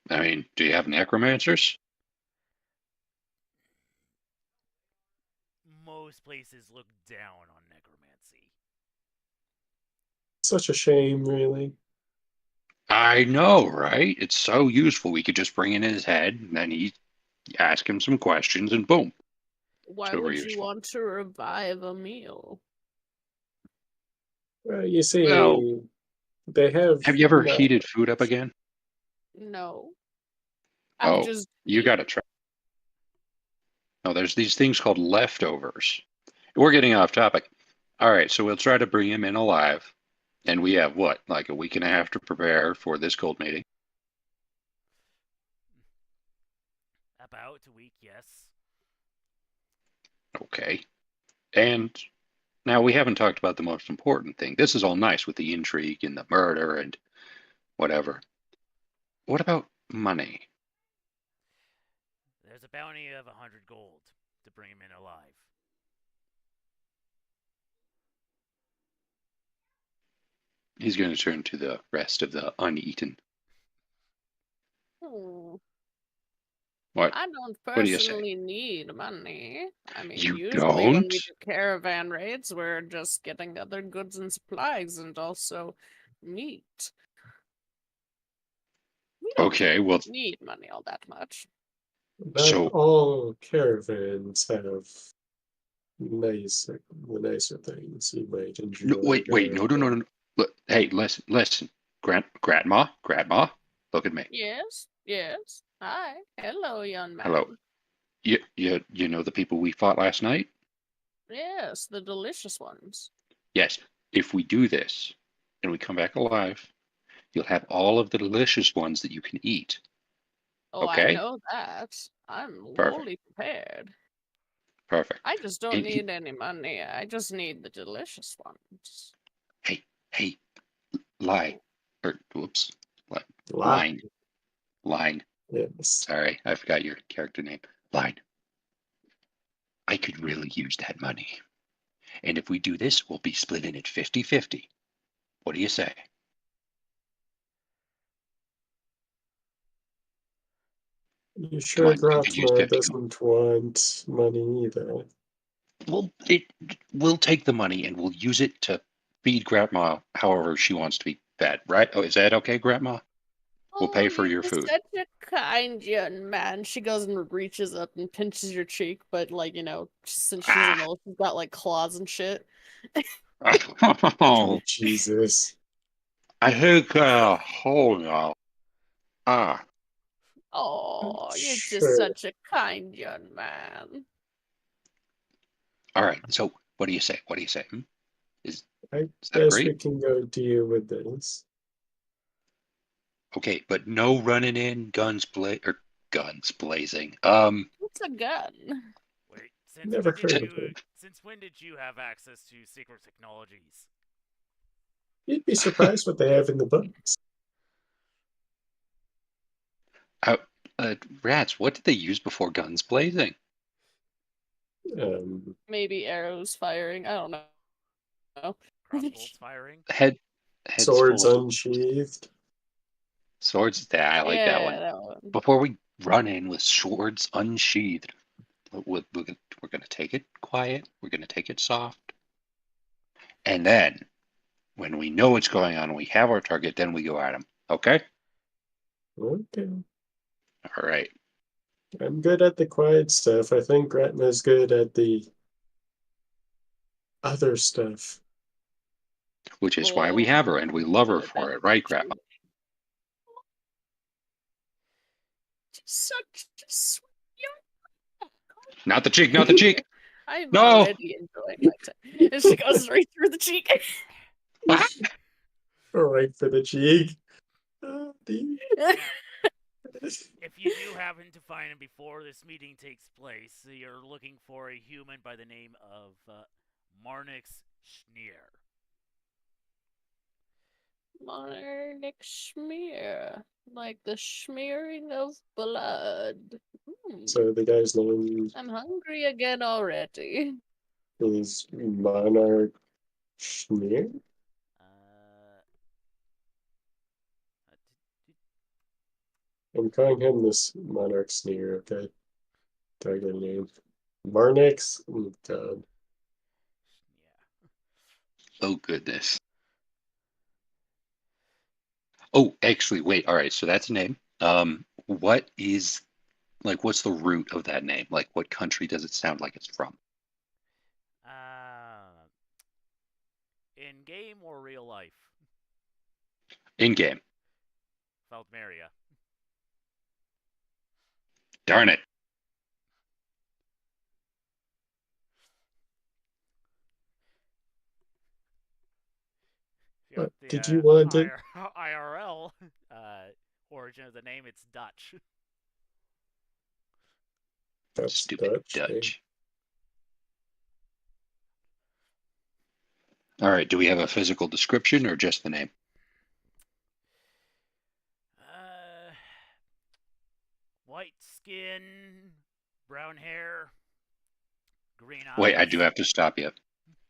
I mean, do you have necromancers? Most places look down on necromancy. Such a shame, really. I know, right? It's so useful. We could just bring in his head, and then he ask him some questions, and boom, Why super would you useful. want to revive a meal? Well, you Well, see, they have have you ever not. heated food up again? No. I've Oh, just you got to try. No, there's these things called leftovers. We're getting off topic. All right, so we'll try to bring him in alive. And we have what, like a week and a half to prepare for this cold meeting? About a week, yes. Okay. And now we haven't talked about the most important thing. This is all nice with the intrigue and the murder and whatever. What about money? There's a bounty of 100 gold to bring him in alive. He's going to turn to the rest of the uneaten. What? I don't What do you say? personally need money. I mean, You usually when don't? we do caravan raids, we're just getting other goods and supplies and also meat. We don't Okay, well, need money all that much. Not so all caravans have nicer things you might no, enjoy wait, there. no, no, no, no. Look, hey, listen. Grandma, look at me. Yes, yes. Hi. Hello, young Hello. man. You know the people we fought last night? Yes, the delicious ones. Yes. If we do this and we come back alive, you'll have all of the delicious ones that you can eat. Oh, I Okay? know that. I'm Perfect. fully prepared. Perfect. I just don't And need any money. I just need the delicious ones. hey, lie. Or whoops. Lie. Line. Line. Yes. Sorry, I forgot your character name. Line. I could really use that money. And if we do this, we'll be splitting it 50-50. What do you say? You Come sure on, you could use Gratma 50. doesn't want money either. We'll take the money and we'll use it to feed Grandma however she wants to be fed, right? Oh, is that okay, Grandma? We'll Oh, pay for you're your food. such a kind young man. She goes and reaches up and pinches your cheek, but like, since she's an Ah. old, she's got like claws and shit. Oh, Jesus. I think, hold on. Ah, Oh, you're just Sure. such a kind young man. all right. So, what do you say? What do you say? Is, I is that guess we agreed? can go deal with this. Okay, but no running in, guns blazing. What's a gun? Wait, Never heard of it. since when did you have access to secret technologies? You'd be surprised what they have in the books. uh, rats. What did they use before guns blazing? Um, Maybe arrows firing. I don't know. Crossbolts firing? Head heads Swords full of unsheathed. swords. Yeah, I like that Yeah, one. that one. Before we run in with swords unsheathed, we're gonna take it quiet. We're gonna take it soft, and then when we know what's going on, we have our target. Then we go at him. Okay. Okay. All right. I'm good at the quiet stuff. I think Gretna's good at the other stuff. Which is why we have her, and we love her But for that's it, right, Grandma? such a sweet. Not the cheek, not the cheek. I'm No. already enjoying my time. And she goes right through the cheek. Right for the cheek. Oh, dear. If you do happen to find him before this meeting takes place, you're looking for a human by the name of Marnix Schneer. Monarch smear. Like the smearing of blood. So the guy's name I'm hungry again already. is Monarch Schneer. I'm calling him this Monarch Sneer, okay? Target name. Marnix? Oh, God. Oh goodness. Oh, actually, wait. All right, so that's a name. What is what's the root of that name? Like, what country does it sound like it's from? In game or real life? In game. Feldmeria. Darn it. If you want What the did you want it? IRL origin of the name, it's Dutch. That's Stupid Dutch. Dutch. All right, do we have a physical description or just the name? White skin, brown hair, green eyes. Wait, I do have to stop you.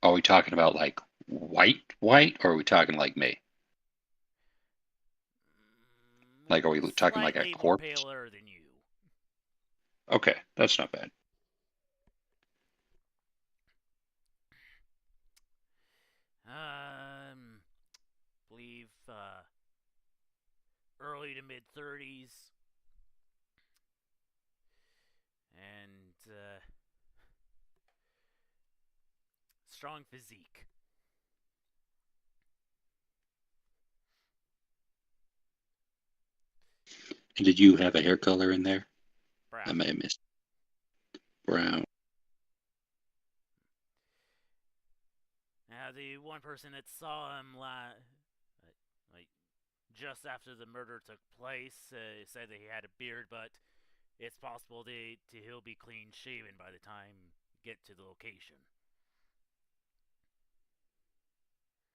Are we talking about like white, or are we talking like me? Like, are we talking like a Slightly more corpse? paler than you. Okay, that's not bad. Believe early to mid 30s, and strong physique. And did you have a hair color in there? I Brown. may have missed. Brown. Now, the one person that saw him like just after the murder took place said that he had a beard, but it's possible he'll be clean shaven by the time you get to the location.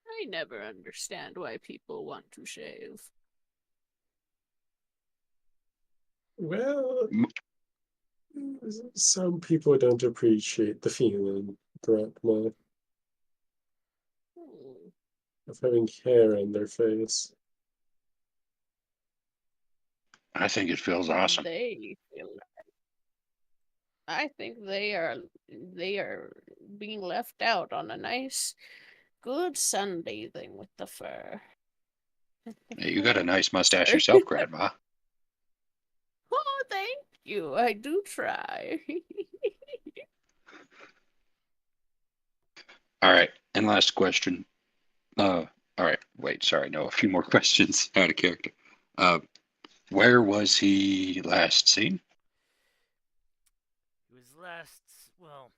I never understand why people want to shave. Well, some people don't appreciate the feeling, Gretna, of having hair on their face. I think it feels awesome. They feel I think they are being left out on a nice, good sunbathing with the fur. Hey, you got a nice mustache Sorry. yourself, Grandma. Oh, thank you. I do try. All right, and last question. All right, wait, sorry, no, a few more questions out of character. Where was he last seen? He was last, well,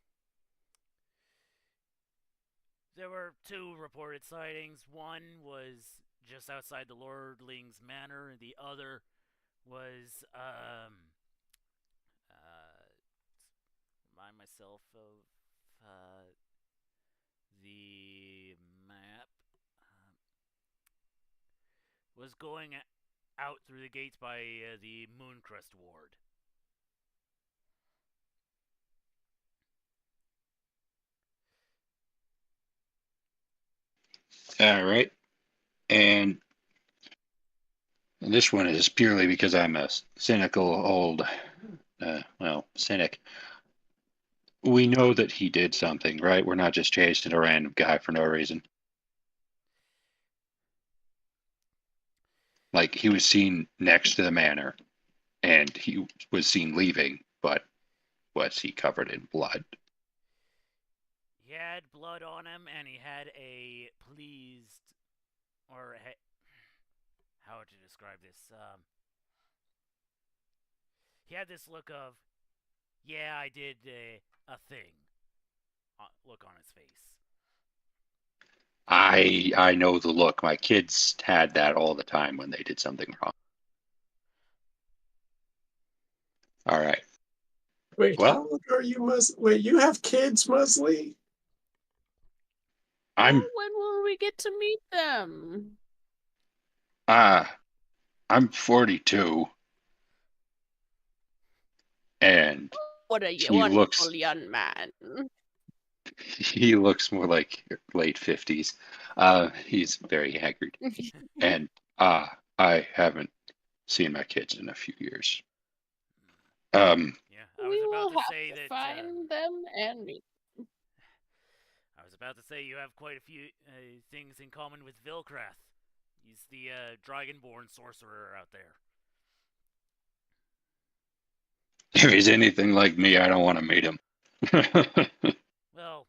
there were two reported sightings. One was just outside the Lordling's Manor, and the other was, remind myself of the map. Was going out through the gates by the Mooncrest Ward. All right. And this one is purely because I'm a cynical old, cynic. We know that he did something, right? We're not just chasing a random guy for no reason. Like, he was seen next to the manor, and he was seen leaving, but was he covered in blood? He had blood on him, and he had a pleased, or how would you describe this? He had this look of, yeah, I did a thing. Look on his face. I know the look. My kids had that all the time when they did something wrong. All right. Wait, Well, how old are you, Wait, you have kids, Musley? I'm When will we get to meet them? I'm 42, and What a he wonderful looks young man. he looks more like late 50s. He's very haggard, and I haven't seen my kids in a few years. Yeah, I was We about will to have say to that. find them and meet. I was about to say you have quite a few things in common with Vilkrath. He's the dragonborn sorcerer out there. If he's anything like me, I don't want to meet him. Well,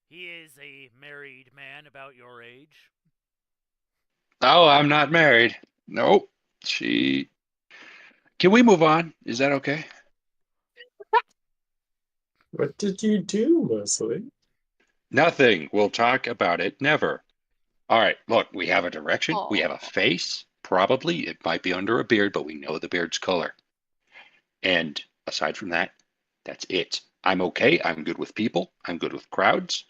he is a married man about your age. Oh, I'm not married. Nope. She. Can we move on? Is that okay? What did you do, Musley? Nothing. We'll talk about it. Never. All right. Look, we have a direction. We have a Oh, face. Probably it might be under a beard, but we know the beard's color. And aside from that, that's it. I'm okay. I'm good with people. I'm good with crowds.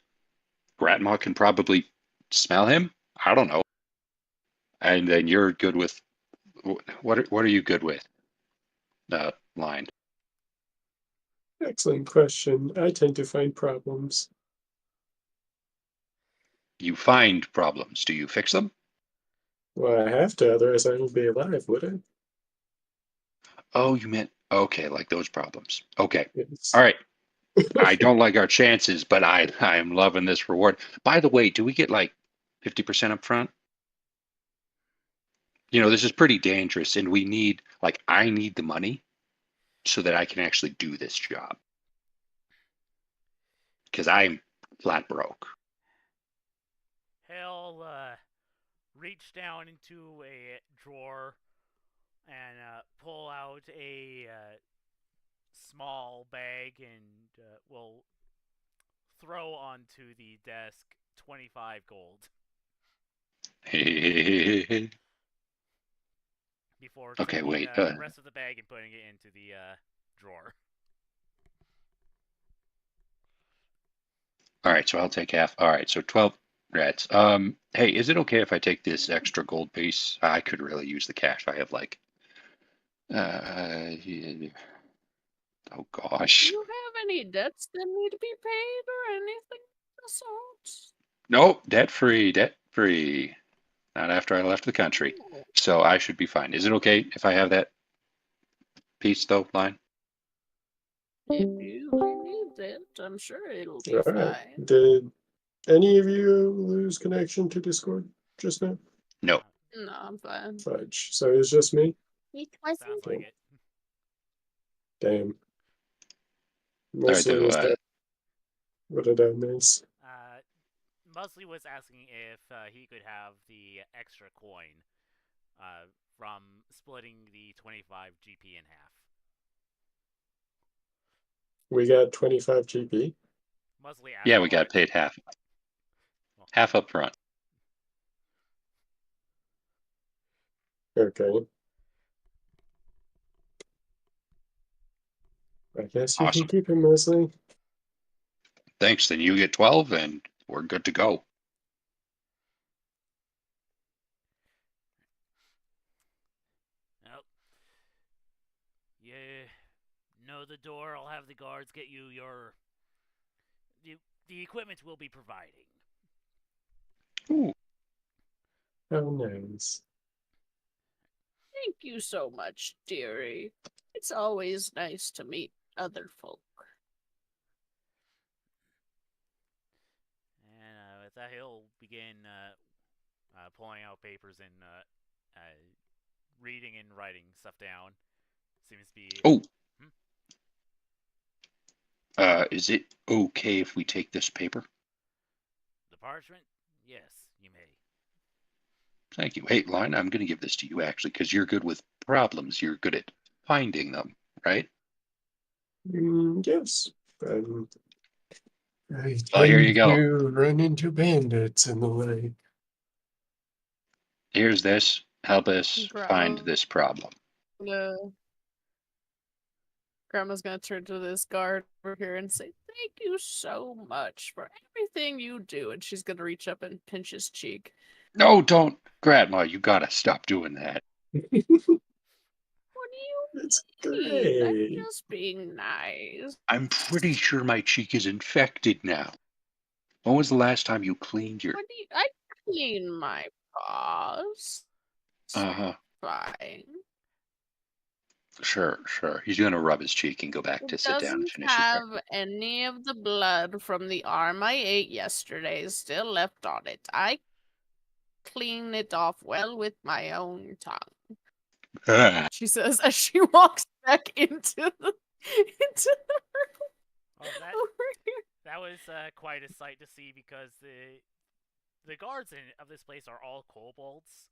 Gratma can probably smell him. I don't know. And then you're good with what are you good with? Line. Excellent question. I tend to find problems. You find problems. Do you fix them? Well, I have to, otherwise I wouldn't be alive, would I? Oh, you meant okay, like those problems. Okay. Yes. All right. I don't like our chances, but I am loving this reward. By the way, do we get like 50% up front? This is pretty dangerous, and we need I need the money so that I can actually do this job because I'm flat broke. He'll reach down into a drawer and pull out a small bag and will throw onto the desk 25 gold before Okay, taking wait. the rest of the bag and putting it into the drawer. All right, so I'll take half. All right, so 12 rats. Hey, is it okay if I take this extra gold piece? I could really use the cash. I have oh do gosh. you have any debts that need to be paid or anything of the sort? Nope, debt free, debt free. Not after I left the country. Oh, So I should be fine. Is it okay if I have that piece though, Line? if you need it, I'm sure it'll be All right. fine. Did any of you lose connection to Discord just now? No. No, I'm fine. Fudge. So it's just me? It Sounds wasn't. like it. Damn. All right, Mostly though. was dead. What did I miss? Musley was asking if he could have the extra coin from splitting the 25 GP in half. We got 25 GP. Musley asked Yeah, how we got much. paid half. Well, Half up front. Okay. I guess you can Awesome. keep it, Musley. Thanks. Then you get 12 and we're good to go. nope. You know the door. I'll have the guards get you your. The equipment we'll be providing. Ooh. How nice. Thank you so much, dearie. It's always nice to meet other folk. And with that, he'll begin pulling out papers and reading and writing stuff down. Seems to be. Oh, Hmm? is it okay if we take this paper? The parchment? Yes, you may. Thank you. Hey, Line, I'm going to give this to you actually because you're good with problems. You're good at finding them, right? Yes. I Well, here you tend go. to run into bandits and the like. Here's this. Help us find Grandma, this problem. Grandma's gonna turn to this guard over here and say, "Thank you so much for everything you do." And she's gonna reach up and pinch his cheek. No, don't. Grandma, you got to stop doing that. What do you That's mean? I'm great. just being nice. I'm pretty sure my cheek is infected now. When was the last time you cleaned your... I clean my paws. Uh-huh. Fine. Sure, sure. He's going to rub his cheek and go back to It sit down and doesn't finish his breakfast. have any of the blood from the arm I ate yesterday still left on it. I clean it off well with my own tongue. Ah. She says as she walks back into the room. Oh, that was quite a sight to see because the guards of this place are all kobolds.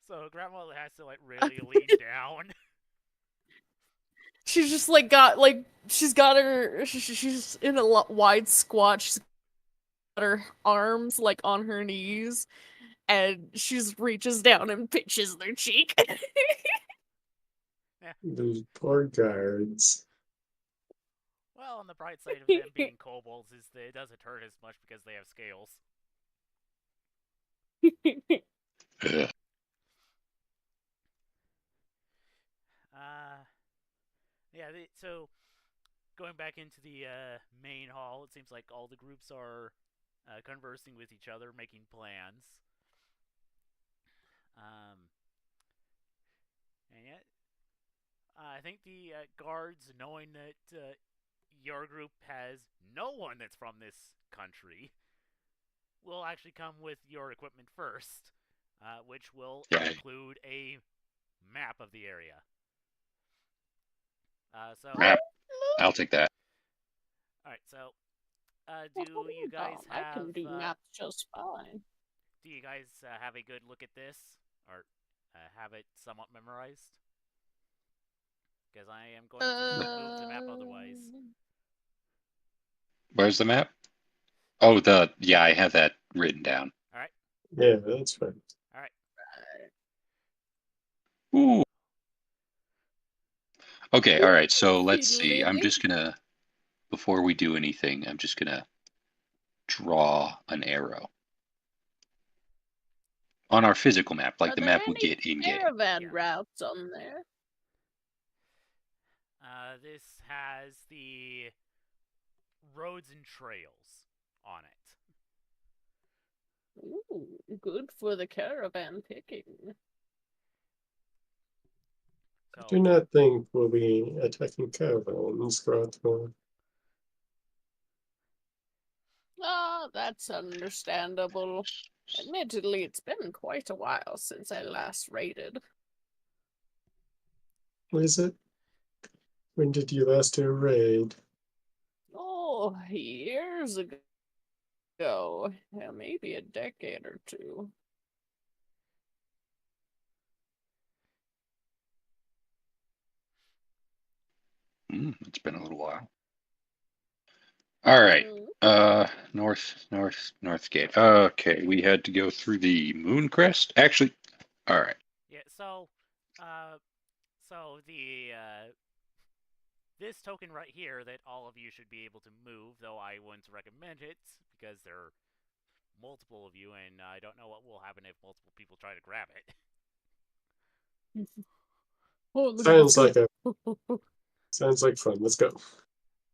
So Grandma has to like really lean down. She's just she's got her she's in a wide squat. She's got her arms like on her knees, and she's reaches down and pinches their cheek. Those poor guards. Well, on the bright side of them being kobolds is that it doesn't hurt as much because they have scales. Ugh. Yeah. So going back into the main hall, it seems like all the groups are conversing with each other, making plans. And yet, I think the guards, knowing that your group has no one that's from this country, will actually come with your equipment first, which will include a map of the area. Map. I'll take that. All right. So, do you guys have? I can do math just fine. Do you guys have a good look at this, or have it somewhat memorized? Because I am going to move the map otherwise. Where's the map? Oh, yeah, I have that written down. All right. Yeah, that's fine. All right. Ooh. Okay, all right. So let's see. I'm just gonna, before we do anything, I'm just gonna draw an arrow on our physical map, like the map we get in game. Caravan routes on there. This has the roads and trails on it. Ooh, good for the caravan picking. I do not think we'll be attacking caravans throughout the world. Ah, that's understandable. Admittedly, it's been quite a while since I last raided. Is it? When did you last do a raid? Oh, years ago. Yeah, maybe a decade or two. It's been a little while. All right. North gate. Okay, we had to go through the moon crest. Actually, all right. Yeah. So the this token right here that all of you should be able to move, though I wouldn't recommend it because there are multiple of you, and I don't know what will happen if multiple people try to grab it. Sounds like fun. Let's go.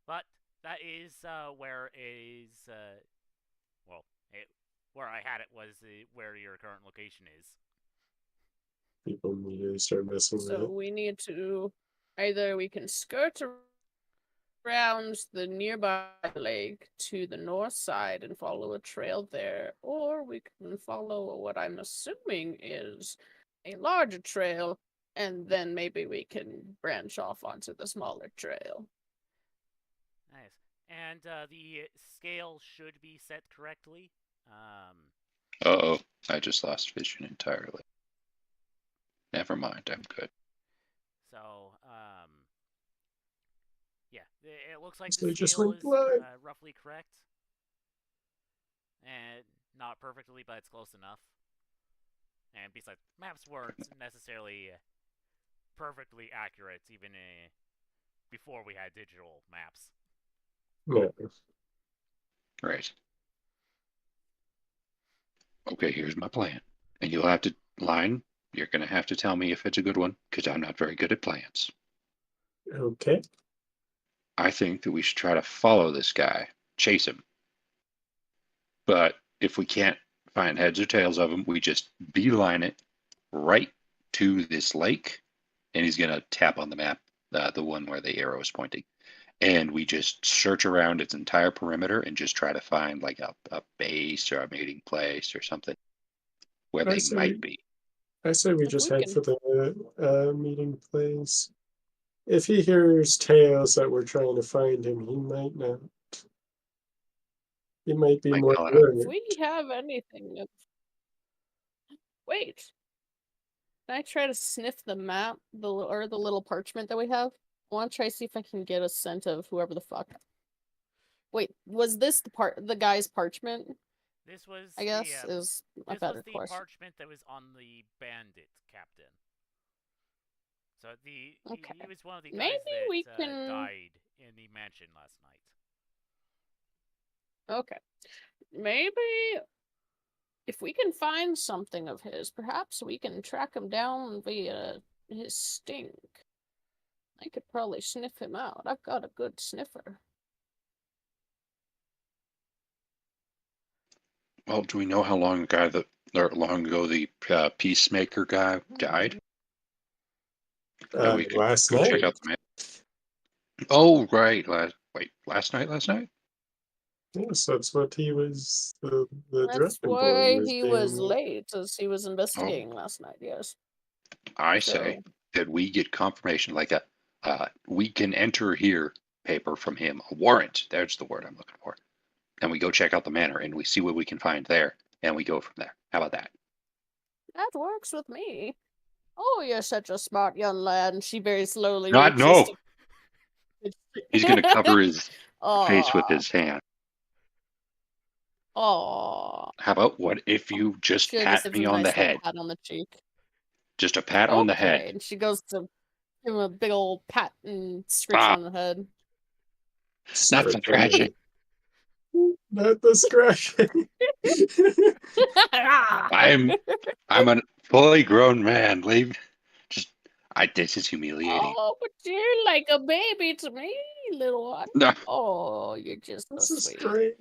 But that is where I had it was where your current location is. People immediately start messing with So it. we need to either we can skirt around the nearby lake to the north side and follow a trail there, or we can follow what I'm assuming is a larger trail, and then maybe we can branch off onto the smaller trail. Nice. And the scale should be set correctly. Uh-oh, I just lost vision entirely. Never mind, I'm good. So, yeah, it looks like So the they just scale went is blind. roughly correct. And not perfectly, but it's close enough. And besides, maps weren't necessarily perfectly accurate even before we had digital maps. Yeah. Right. Okay, here's my plan. And you'll have to, Line, you're going to have to tell me if it's a good one, because I'm not very good at plans. Okay. I think that we should try to follow this guy, chase him. But if we can't find heads or tails of him, we just beeline it right to this lake, and he's going to tap on the map, the one where the arrow is pointing. And we just search around its entire perimeter and just try to find like a base or a meeting place or something where I they might say be. I say we If just we head can- for the meeting place. If he hears tales that we're trying to find him, he might not. He might be Might more yell at us. alert. If we have anything of... Wait. Can I try to sniff the map, or the little parchment that we have? I want to try to see if I can get a scent of whoever the fuck. Wait, was this the guy's parchment? This was I guess is a this better was the question. parchment that was on the bandit captain. So Okay. he was one of the Maybe guys that we can... died in the mansion last night. Okay. Maybe if we can find something of his, perhaps we can track him down via his stink. I could probably sniff him out. I've got a good sniffer. Well, do we know how long long ago the peacemaker guy died? That we could Last go check night. out the map. Oh, right. Last night? Yes, that's what he was. The That's dragonborn why was he being. was late, as he was Oh, investigating last night, yes. I say So, that we get confirmation, like we can enter here paper from him, a warrant. There's the word I'm looking for. And we go check out the manor and we see what we can find there, and we go from there. How about that? that works with me. Oh, you're such a smart young lad. And she very slowly Not reaches no. to... He's gonna cover his face with Aw. his hand. Aw. How about what if you just She'll just pat give me him a on the nice little head? pat on the cheek. Just a pat on the Okay, head. and she goes to give him a big old pat and scritch Ah, on the head. not the scratching. Not the scratching. I'm a fully grown man. Just this is humiliating. Oh, but you're like a baby to me, little one. No, Oh, you're just so This is sweet. great.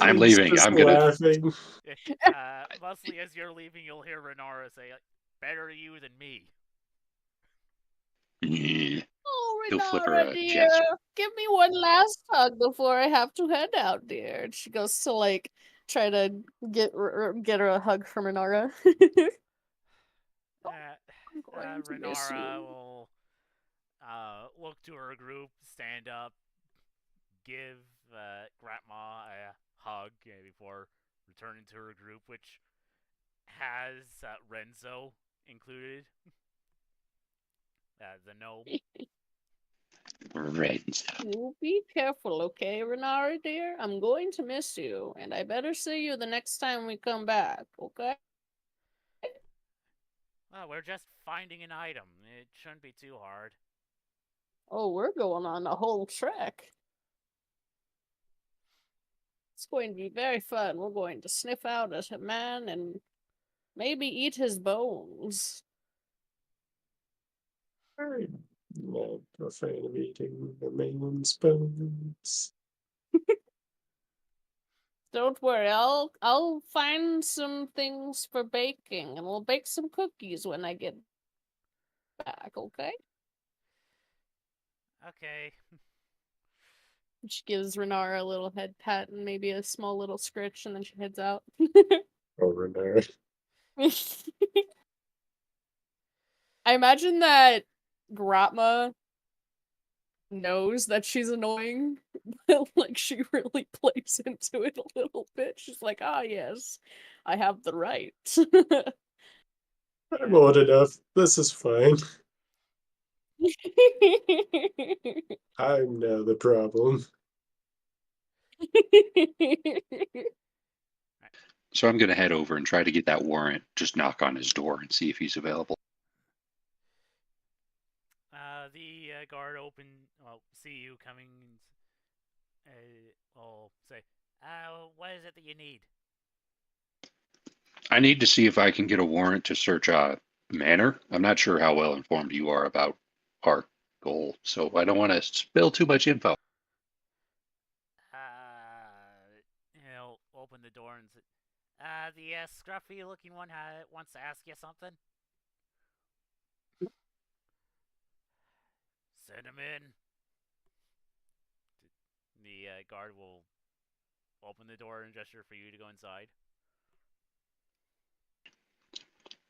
I'm He's leaving. just I'm gonna. laughing. Mostly as you're leaving, you'll hear Renara say, "Better you than me." Yeah, Oh, he'll flip her Renara, a dear, gesture. give me one last hug before I have to head out, dear. And she goes to like try to get her a hug from Renara. Oh, I'm going to miss Renara you. will look to her group, stand up, give Grandma a hug before returning to her group, which has Renzo included. The gnome. Reds. You be careful, okay, Renara, dear? I'm going to miss you, and I better see you the next time we come back, okay? Well, we're just finding an item. It shouldn't be too hard. Oh, we're going on a whole trek. It's going to be very fun. We're going to sniff out a man and maybe eat his bones. I'm not a fan of eating the man's bones. Don't worry, I'll find some things for baking, and we'll bake some cookies when I get back, okay? Okay. She gives Renara a little head pat and maybe a small little scritch, and then she heads out. Over there. I imagine that Gratma knows that she's annoying, but like she really plays into it a little bit. She's like, ah, yes, I have the right. I'm old enough. This is fine. I'm now the problem. So I'm going to head over and try to get that warrant. Just knock on his door and see if he's available. The guard see you coming, and will say, what is it that you need? I need to see if I can get a warrant to search a manor. I'm not sure how well informed you are about our goal, so I don't want to spill too much info. He'll open the door and say, the scruffy looking one wants to ask you something. Send him in. The guard will open the door and gesture for you to go inside.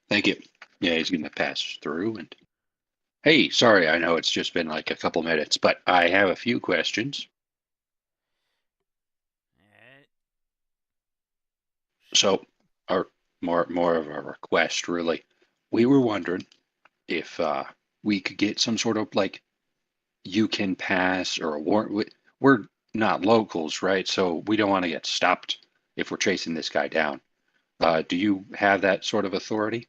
Thank you. Yeah, he's going to pass through and. Hey, sorry, I know it's just been like a couple minutes, but I have a few questions. So, our more of a request, really. We were wondering if we could get some sort of like you can pass or a warrant. We're not locals, right? So we don't want to get stopped if we're chasing this guy down. Do you have that sort of authority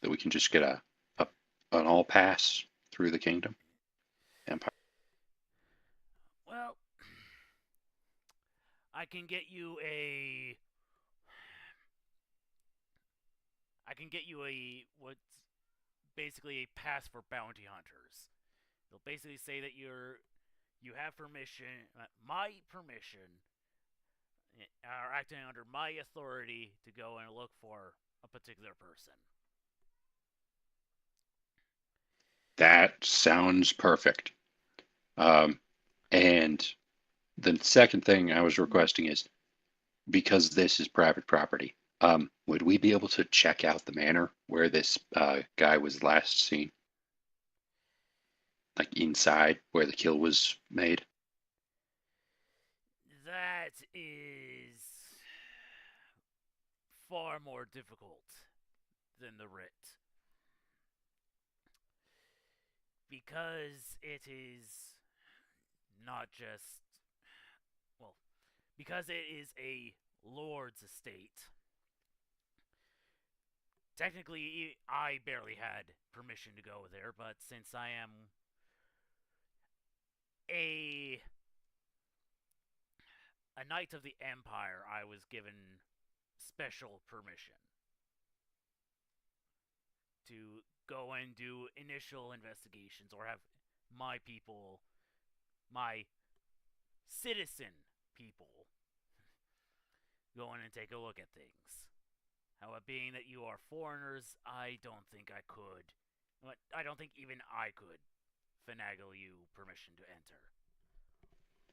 that we can just get an all pass through the kingdom empire? Well, I can get you a what's basically a pass for bounty hunters. They'll basically say that you have permission, my permission, are acting under my authority to go and look for a particular person. That sounds perfect. And the second thing I was requesting is because this is private property, would we be able to check out the manor where this guy was last seen? Like inside where the kill was made? That is far more difficult than the writ. Because it is not just. Well, because it is a lord's estate. Technically, I barely had permission to go there, but since I am a knight of the empire, I was given special permission to go and do initial investigations or have my people, my citizen people, go in and take a look at things. However, being that you are foreigners, I don't think I could. I don't think even I could finagle you permission to enter.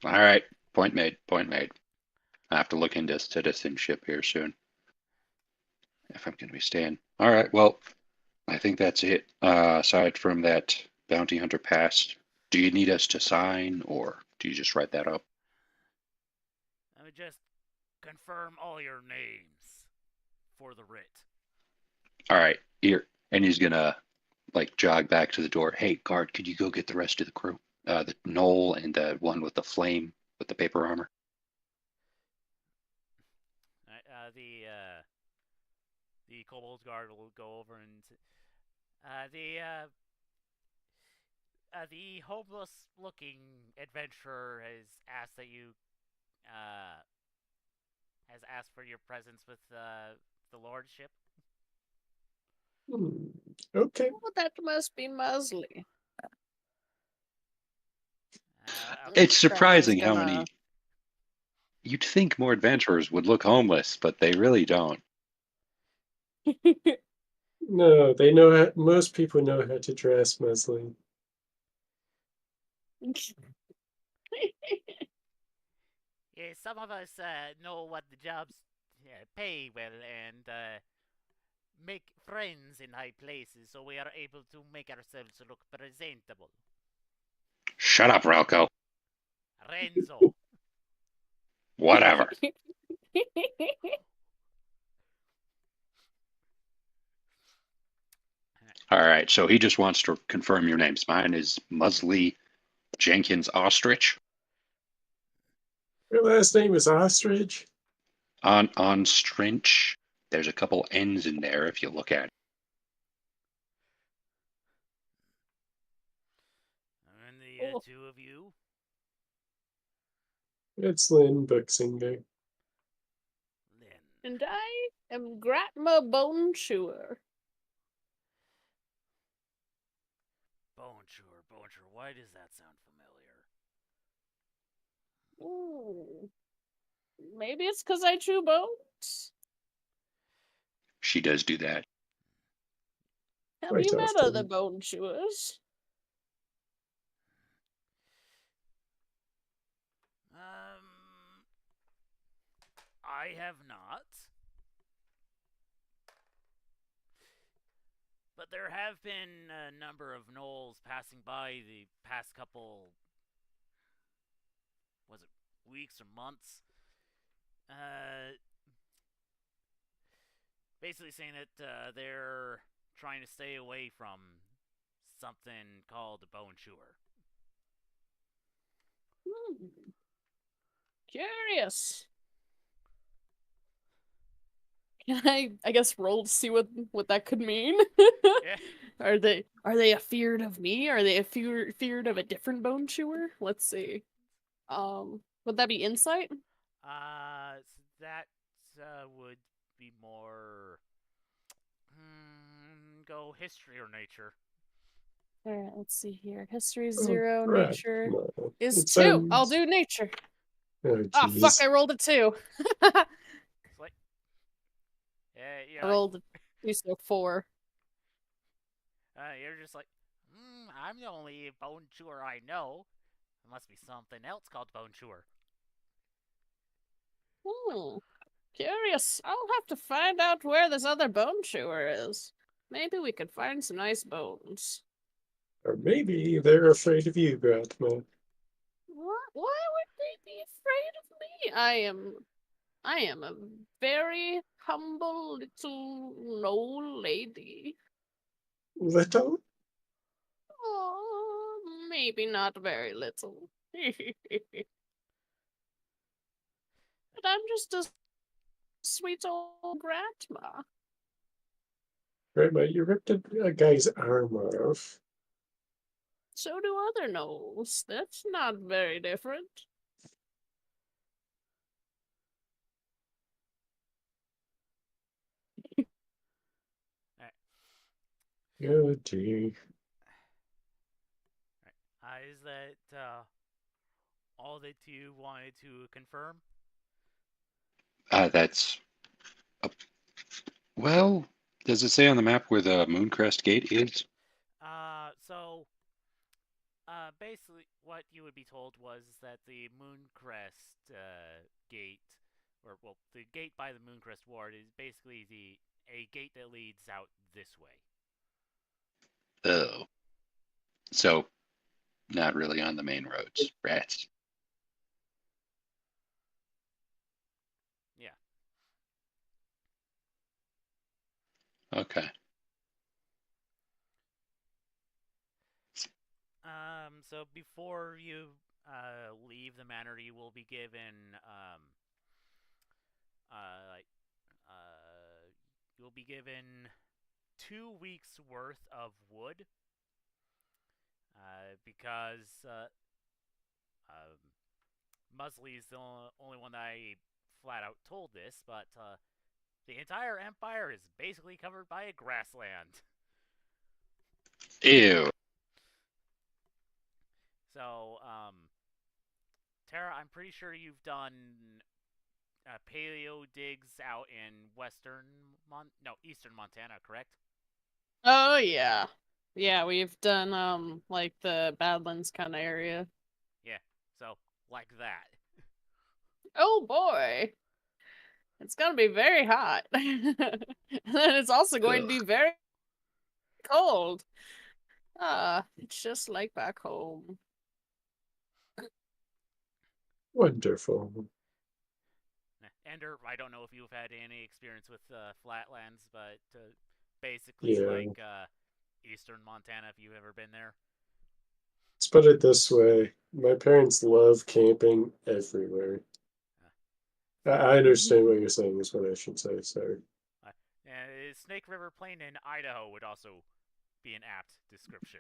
All right, point made. Point made. I have to look into citizenship here soon if I'm going to be staying. All right, well, I think that's it. Aside from that bounty hunter pass, do you need us to sign or do you just write that up? Let me just confirm all your names for the writ. All right, here. And he's going to like jog back to the door. Hey, guard, could you go get the rest of the crew? The Knoll and the one with the flame with the paper armor. The kobold guard will go over and the homeless-looking adventurer has asked for your presence with the lordship. Okay. Oh, that must be Musley. It's Grandma's surprising how gonna- many You'd think more adventurers would look homeless, but they really don't. No, they know how, most people know how to dress, Muslin. Yeah, some of us know what the jobs pay well and make friends in high places, so we are able to make ourselves look presentable. Shut up, Ralco. Renzo. Whatever. All right, so he just wants to confirm your names. Mine is Musley Jenkins Ostrich. Your last name is Ostrich? On Strinch. There's a couple N's in there if you look at it. And the two of you? It's Lynn Booksinger. Lynn. And I am Gratma Bone Chewer. Bone Chewer, Bone Chewer. Why does that sound familiar? Ooh. Maybe it's because I chew bones? She does do that. Have Quite you met often. other bone chewers? I have not. But there have been a number of gnolls passing by the past couple, was it weeks or months? Basically saying that they're trying to stay away from something called the Bone Chewer. Curious. Can I guess roll to see what that could mean? Yeah. Are they afeared of me? Are they feared of a different bone chewer? Let's see. Would that be insight? So that would be more go history or nature. Alright, let's see here. History is Oh, 0, crap. nature No. is It 2. I'll sounds... do nature. Oh, Ah, fuck, jeez. I rolled a 2. It's like, I rolled a 2, so 4. you're just like, I'm the only bone chewer I know. There must be something else called bone chewer. Curious. I'll have to find out where this other bone chewer is. Maybe we could find some nice bones. Or maybe they're afraid of you, Grandma. What? Why would they be afraid of me? I am a very humble little gnome lady. Little? Oh, maybe not very little. But I'm just a sweet old grandma. Grandma, you ripped a guy's arm off. So do other gnomes. That's not very different. Oh, dear. Is that all that you wanted to confirm? That's... Well, does it say on the map where the Mooncrest Gate is? So basically, what you would be told was that the Mooncrest gate, or well, the gate by the Mooncrest Ward is basically a gate that leads out this way. Oh. So, not really on the main roads. Rats. Yeah. Okay. So before you leave the manor, you will be given like you'll be given 2 weeks worth of wood because Musley is the only one that I flat out told this, but the entire empire is basically covered by a grassland. Ew. So, Tara, I'm pretty sure you've done paleo digs out in eastern Montana, correct? Oh yeah. Yeah, we've done like the Badlands kind of area. Yeah, so like that. Oh boy. It's gonna be very hot. And then it's also going to be Ugh, very cold. It's just like back home. wonderful. Ender, I don't know if you've had any experience with flatlands, but basically Yeah. like eastern Montana, if you've ever been there. Let's put it this way. My parents love camping everywhere. I understand what you're saying is what I should say, sorry. Snake River Plain in Idaho would also be an apt description.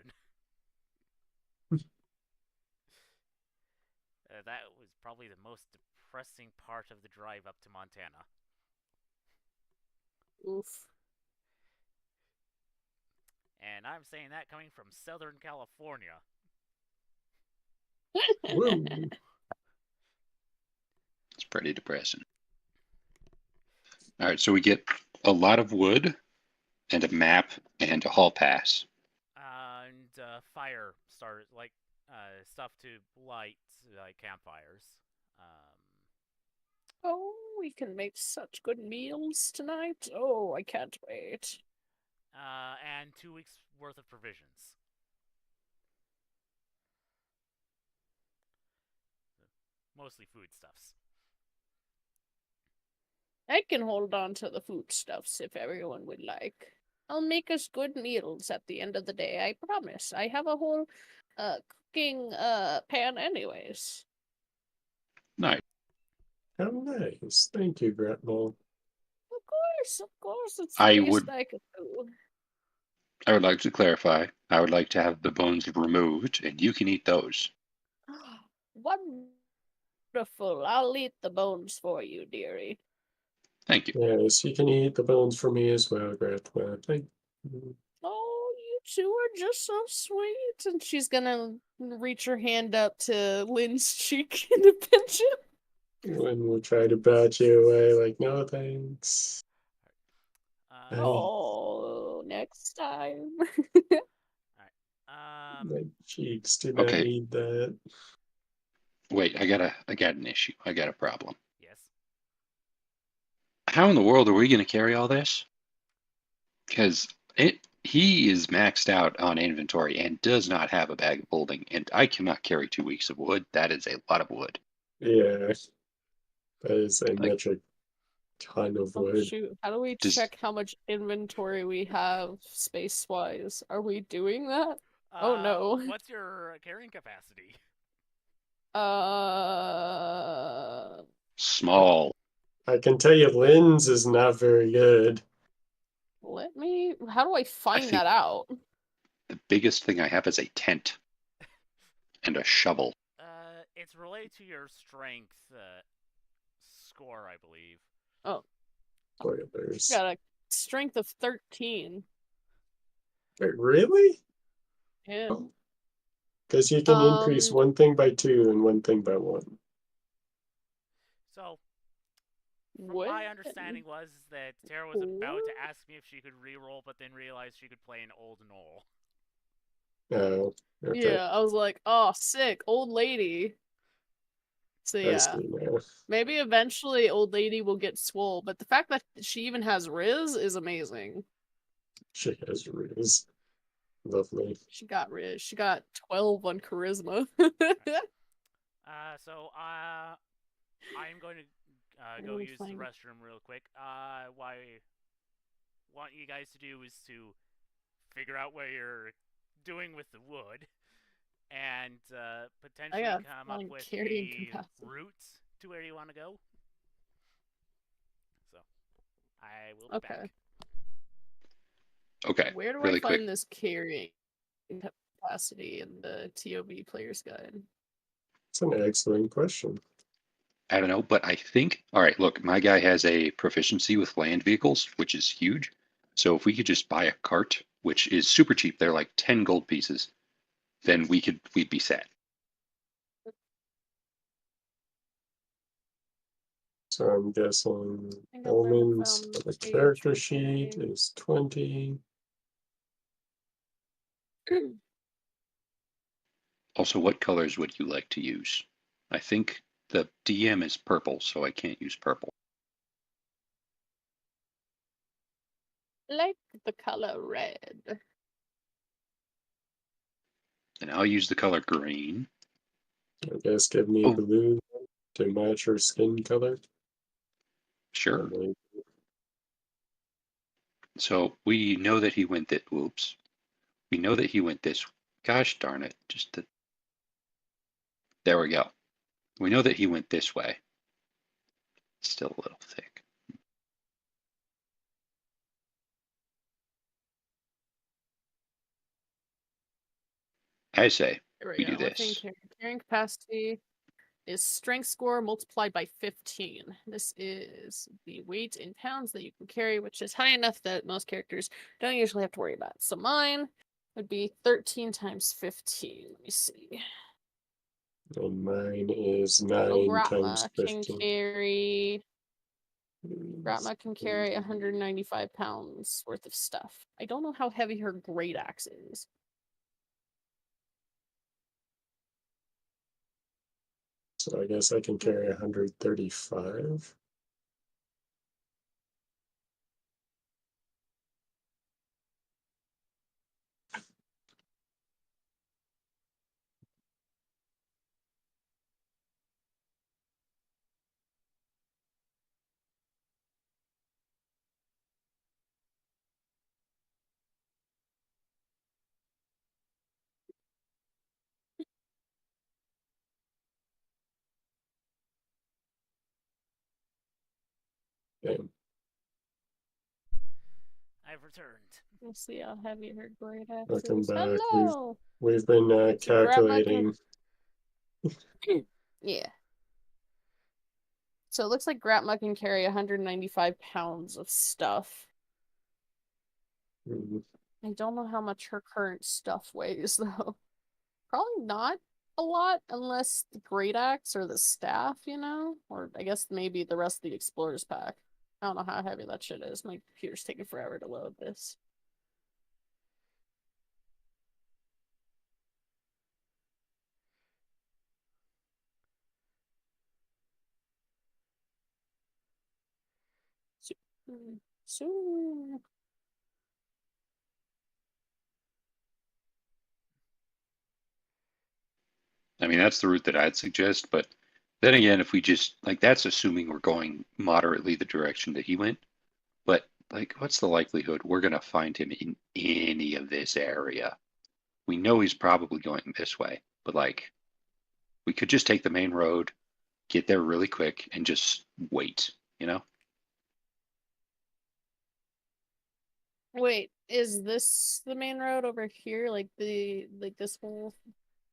That was probably the most depressing part of the drive up to Montana. Oof. And I'm saying that coming from Southern California. Woo. It's pretty depressing. All right, so we get a lot of wood and a map and a hall pass. And fire starters, like stuff to light, like campfires. Um, Oh, we can make such good meals tonight. Oh, I can't wait. and 2 weeks worth of provisions. Mostly foodstuffs. I can hold on to the foodstuffs if everyone would like. I'll make us good meals at the end of the day, I promise. I have a whole cooking pan anyways. Nice. How nice. Thank you, Gretmol. Of course, it's the I least would I could do. I would like to clarify. I would like to have the bones removed, and you can eat those. Wonderful. I'll eat the bones for you, dearie. Thank you. Yes, you can eat the bones for me as well, Gretmol. Thank you. Oh, you two are just so sweet. And she's gonna reach her hand up to Lynn's cheek and pinch it. When we'll try to bat you away, like, no thanks. So, Oh, next time. alright. My cheeks do not Okay, need that. wait. I got an issue. I got a problem. Yes. How in the world are we going to carry all this? Because he is maxed out on inventory and does not have a bag of holding, and I cannot carry 2 weeks of wood. That is a lot of wood. Yeah, that is a Like, metric ton of Oh wood. shoot, how do we does check how much inventory we have space-wise? Are we doing that? Oh no. What's your carrying capacity? small. I can tell you Lynn's is not very good. Let me. How do I I find think that out? the biggest thing I have is a tent and a shovel. It's related to your strength score, I believe. Oh, Spoilers. got a strength of 13. Wait, really? Yeah. Because you can increase Um, one thing by 2 and one thing by 1. So, from what? my understanding was that Tara was about to ask me if she could reroll, but then realized she could play an old Knoll. Oh, okay. Yeah, I was like, oh, sick, old lady. So I yeah, see now. maybe eventually old lady will get swole, but the fact that she even has Riz is amazing. She has Riz. Lovely. She got Riz. She got 12 on charisma. I'm going to go use the restroom real quick. What I want you guys to do is to figure out what you're doing with the wood, and potentially come up with a route to where you want to go. So, I will be back. Okay, Where do really I find quick. this carrying capacity in the TOB player's guide? It's an excellent question. I don't know, but I think, all right, look, my guy has a proficiency with land vehicles, which is huge. So if we could just buy a cart, which is super cheap, they're like 10 gold pieces, then we'd be set. So I'm guessing I think I've never elements found of the a character choice sheet name. is 20. Also, what colors would you like to use? I think the DM is purple, so I can't use purple. Like the color red. And I'll use the color green. I guess give me Oh, blue to match her skin color. sure. Like, So we know that he went that. Whoops. We know that he went this. Gosh darn it! There we go. We know that he went this way. Still a little thick. I say There we we do go. What's in this. carrying capacity is strength score multiplied by 15. This is the weight in pounds that you can carry, which is high enough that most characters don't usually have to worry about. So mine would be 13 times 15. Let me see. and mine is So 9 times 15. Gratma can carry 195 pounds worth of stuff. I don't know how heavy her great axe is. So I guess I can carry 135. Damn. I've returned. We'll see how heavy her great axe Welcome is. back. Hello! We've been So Gratma calculating. yeah. So it looks like Gratma can carry 195 pounds of stuff. Mhm. I don't know how much her current stuff weighs, though. Probably not a lot, unless the great axe or the staff, you know? Or I guess maybe the rest of the explorer's pack. I don't know how heavy that shit is. My computer's taking forever to load this. Soon. Soon. I mean, that's the route that I'd suggest. But then again, if we just like that's assuming we're going moderately the direction that he went. But like, what's the likelihood we're gonna find him in any of this area? We know he's probably going this way, but like, we could just take the main road, get there really quick, and just wait. You know? Wait, is this the main road over here? Like this whole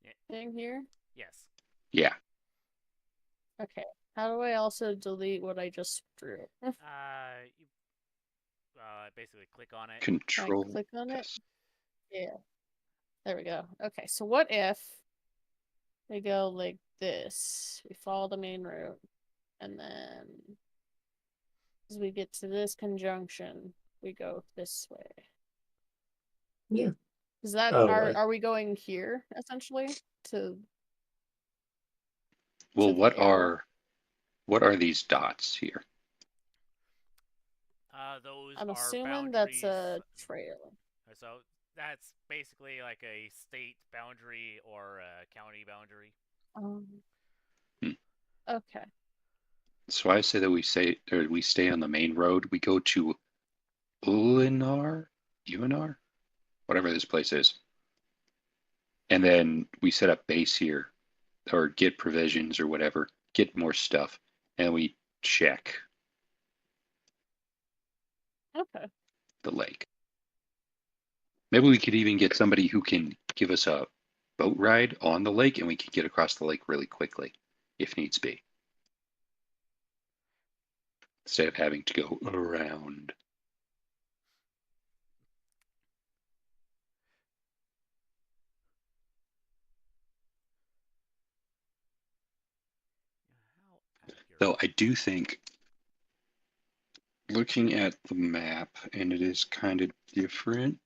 Yeah. thing here? Yes. Yeah. Okay. How do I also delete what I just drew? You basically click on it. Can I Control click on it? S. Yeah. There we go. Okay, so what if we go like this? We follow the main road, and then as we get to this conjunction, we go this way. Yeah. Is that Oh, are we going here essentially to Well, the arrow? what are these dots here? Those I'm are assuming that's boundaries. a trail. So that's basically like a state boundary or a county boundary. Um, Hmm. okay. So I say that we stay on the main road. We go to Ulinar, whatever this place is, and then we set up base here, or get provisions or whatever, get more stuff, and we check Okay. the lake. Maybe we could even get somebody who can give us a boat ride on the lake, and we can get across the lake really quickly, if needs be, instead of having to go around. How accurate Though I do think, looking at the map, and it is kind of different.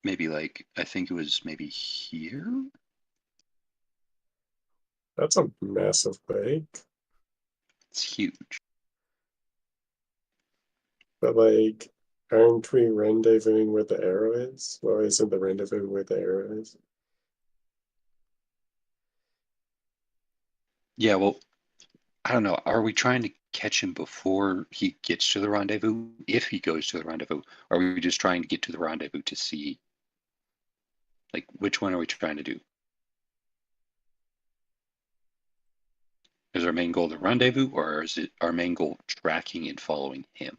Maybe like, I think it was maybe here? That's a massive lake. It's huge. But like, aren't we rendezvousing where the arrow is? Well, isn't the rendezvous where the arrow is? Yeah, well, I don't know. Are we trying to catch him before he gets to the rendezvous? If he goes to the rendezvous, or are we just trying to get to the rendezvous to see? Like, which one are we trying to do? Is our main goal the rendezvous, or is it our main goal tracking and following him?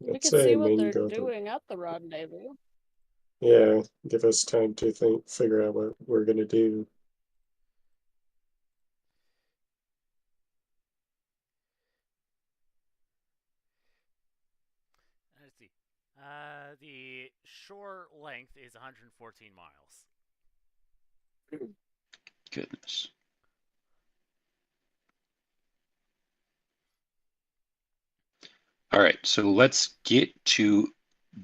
We I'd could say see what main they're goal to, doing at the rendezvous. yeah, give us time to think, figure out what we're gonna do. Let's see. The shore length is 114 miles. Goodness. All right, so let's get to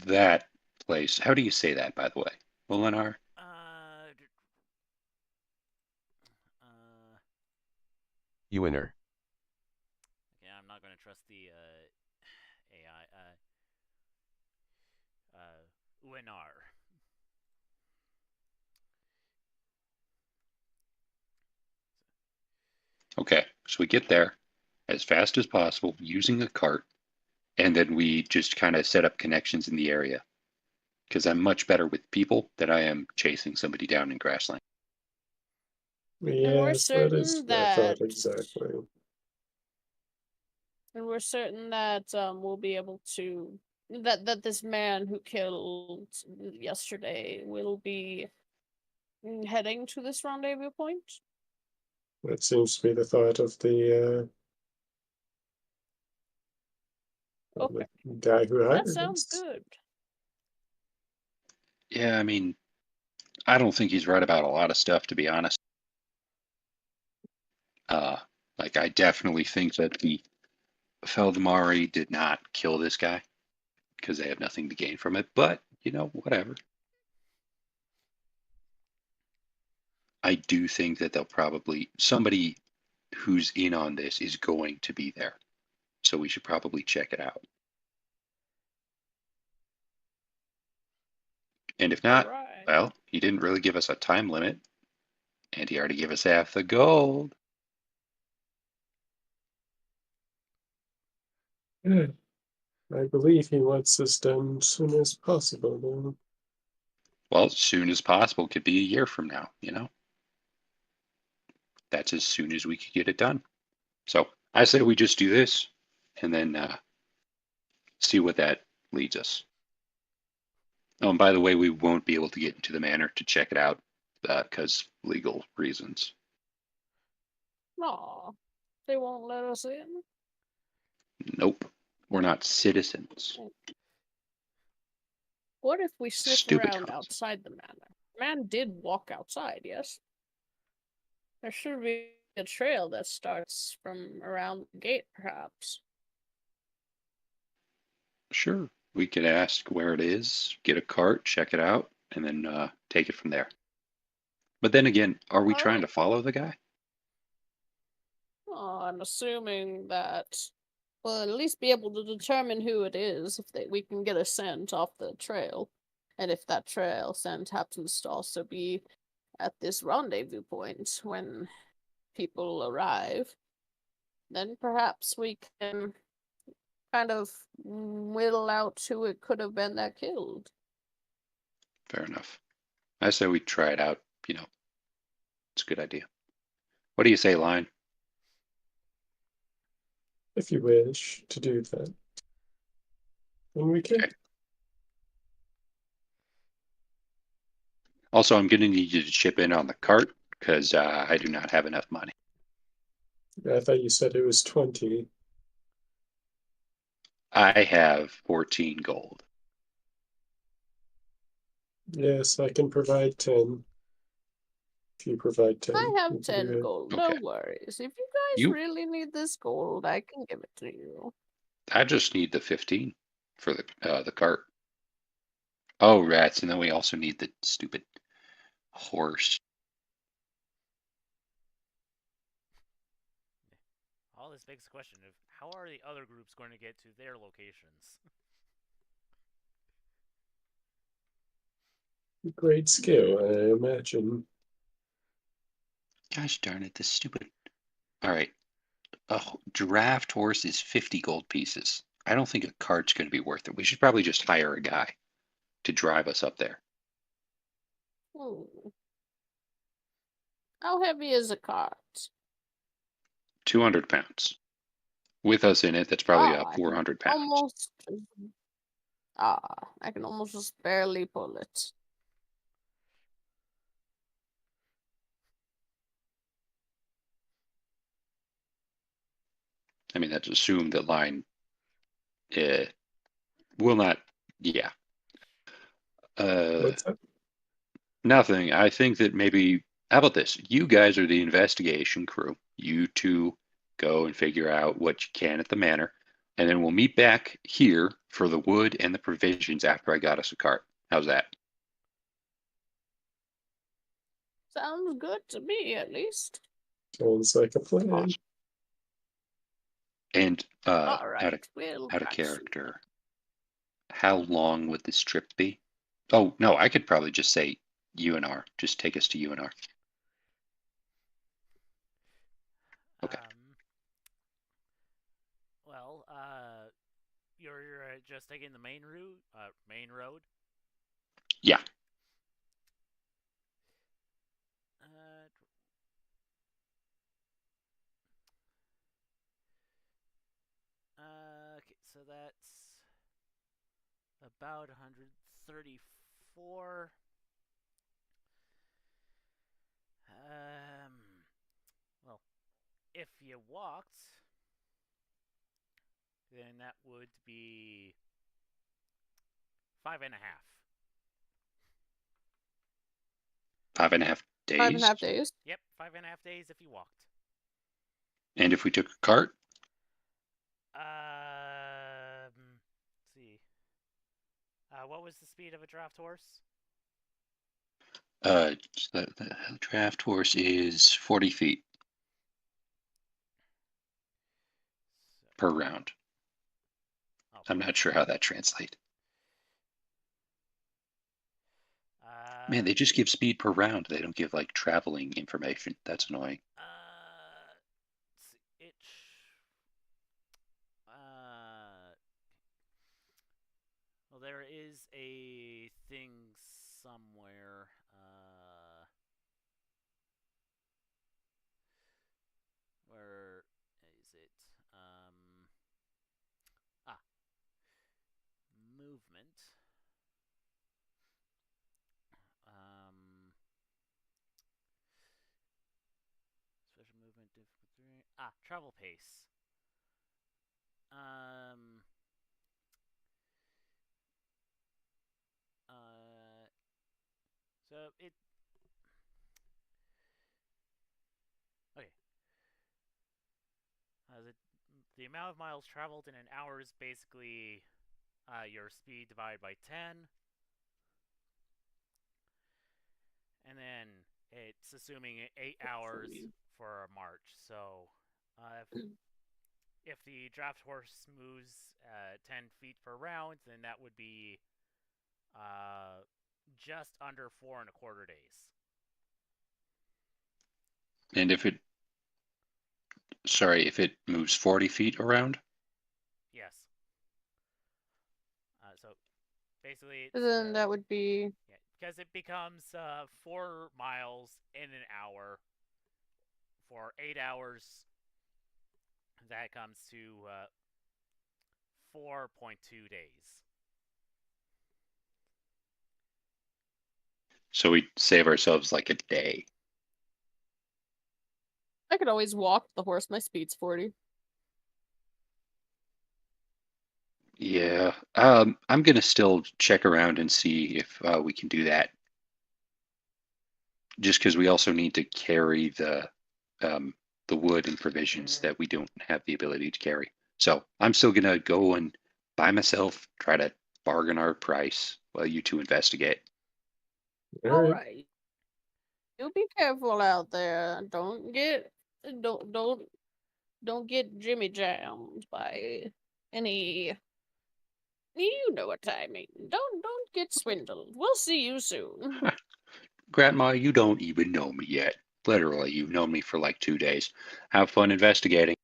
that place. How do you say that, by the way? Molinar? Ewaner. Yeah, I'm not going to trust the AI. Uenar. Okay, so we get there as fast as possible using a cart, and then we just kind of set up connections in the area. Because I'm much better with people than I am chasing somebody down in grassland. And we're Yes, that is certain my that thought exactly. we'll be able to that this man who killed yesterday will be heading to this rendezvous point. That seems to be the thought of the Okay, guy who hired that sounds us. good. Yeah, I mean, I don't think he's right about a lot of stuff, to be honest. Uh, like, I definitely think that the Feldmari did not kill this guy because they have nothing to gain from it, but, you know, whatever. I do think that they'll probably, somebody who's in on this is going to be there. So we should probably check it out. And if not, Right. well, he didn't really give us a time limit, and he already gave us half the gold. Yeah. I believe he wants this done as soon as possible, though. Well, as soon as possible could be a year from now, you know? That's as soon as we could get it done. So I say we just do this and then see what that leads us. Oh, and by the way, we won't be able to get into the manor to check it out because legal reasons. Aw, they won't let us in. Nope, we're not citizens. What if we sniff Stupid around council. outside the manor? The man did walk outside, yes? There should be a trail that starts from around the gate, perhaps. Sure, we could ask where it is, get a cart, check it out, and then take it from there. But then again, are we All trying right. to follow the guy? Oh, I'm assuming that we'll at least be able to determine who it is if we can get a scent off the trail. And if that trail scent happens to also be at this rendezvous point when people arrive, then perhaps we can kind of whittle out who it could have been that killed. Fair enough. I say we try it out. You know, it's a good idea. What do you say, Line? If you wish to do that, then we can. Okay. Also, I'm going to need you to chip in on the cart because I do not have enough money. I thought you said it was 20. I have 14 gold. Yes, I can provide 10. If you provide 10, I have we can 10 do it. gold. Okay. No worries. If you guys You, really need this gold, I can give it to you. I just need the 15 for the cart. Oh, rats, and then we also need the stupid horse. All this begs the question of how are the other groups going to get to their locations? Great skill, I imagine. Gosh darn it, this stupid. All right, a draft horse is 50 gold pieces. I don't think a cart's going to be worth it. We should probably just hire a guy to drive us up there. Hmm. How heavy is a cart? 200 pounds. With us in it, that's probably Oh, I can 400 pounds. almost. Ah, I can almost just barely pull it. I mean, that's assumed that line will not. Yeah. What's up? Nothing. I think that maybe. How about this? You guys are the investigation crew. You two go and figure out what you can at the manor, and then we'll meet back here for the wood and the provisions after I got us a cart. How's that? Sounds good to me, at least. Sounds like a plan. Awesome. And All out right, of we'll out of proceed. character, how long would this trip be? Oh no, I could probably just say UNR. Just take us to UNR. Okay. Well, you're just taking the main road. Yeah. Okay, so that's about 134. Well, if you walked, then that would be 5.5. 5.5 days. 5.5 days. Yep, 5.5 days if you walked. And if we took a cart? Let's see. What was the speed of a draft horse? The draft horse is 40 feet per round. Oh, I'm not sure how that translates. Man, they just give speed per round. They don't give like traveling information. That's annoying. it. Well, there is a thing somewhere. Where is it? Movement. Special movement difficulty. Travel pace. So it. Okay. The amount of miles traveled in an hour is basically your speed divided by 10. And then it's assuming 8 hours for a march. So if the draft horse moves 10 feet per round, then that would be just under 4.25 days. And if it moves 40 feet around? Yes. So basically, it's, Then that would be. yeah, because it becomes 4 miles in an hour for 8 hours. That comes to 4.2 days. So we save ourselves like a day. I could always walk the horse. My speed's 40. Yeah. I'm going to still check around and see if we can do that. just because we also need to carry the wood and provisions that we don't have the ability to carry. So I'm still gonna go and by myself try to bargain our price while you two investigate. All All right. right. You be careful out there. Don't don't don't get Jimmy jammed by any. You know what I mean. Don't get swindled. We'll see you soon. Grandma, you don't even know me yet. Literally, you've known me for like 2 days. Have fun investigating.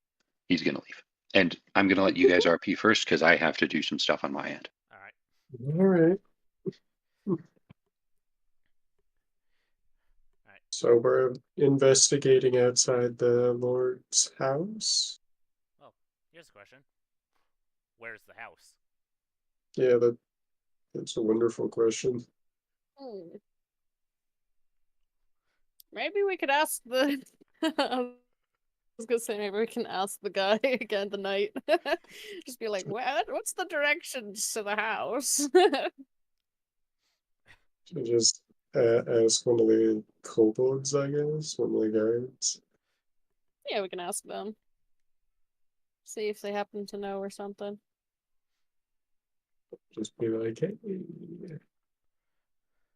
He's gonna leave. And I'm gonna let you guys RP first because I have to do some stuff on my end. All right. All right. All right. So we're investigating outside the Lord's house. Well, here's a question. Where's the house? Yeah, that's a wonderful question. Hmm. Maybe we could ask the. I was gonna say maybe we can ask the guy again tonight. Just be like, what's the directions to the house? So just ask one of the kobolds, I guess, one of the guards. Yeah, we can ask them. See if they happen to know or something. Just be like, hey,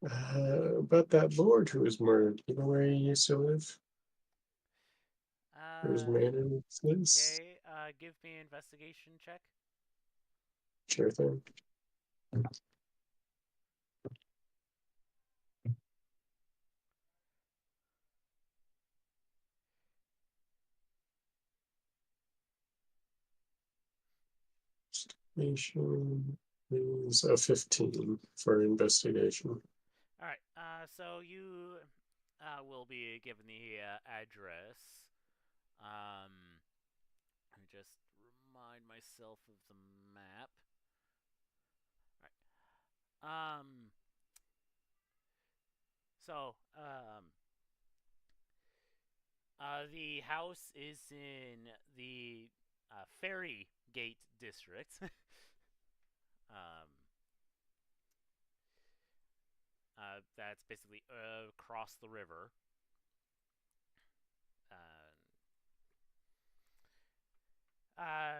about that lord who was murdered. You know where he used to live? Where his manor is? Okay. Give me an investigation check. Sure thing. Investigation is a 15 for investigation. All right. So you will be given the address. Let me just remind myself of the map. All right. So the house is in the Ferry Gate district. um, that's basically across the river.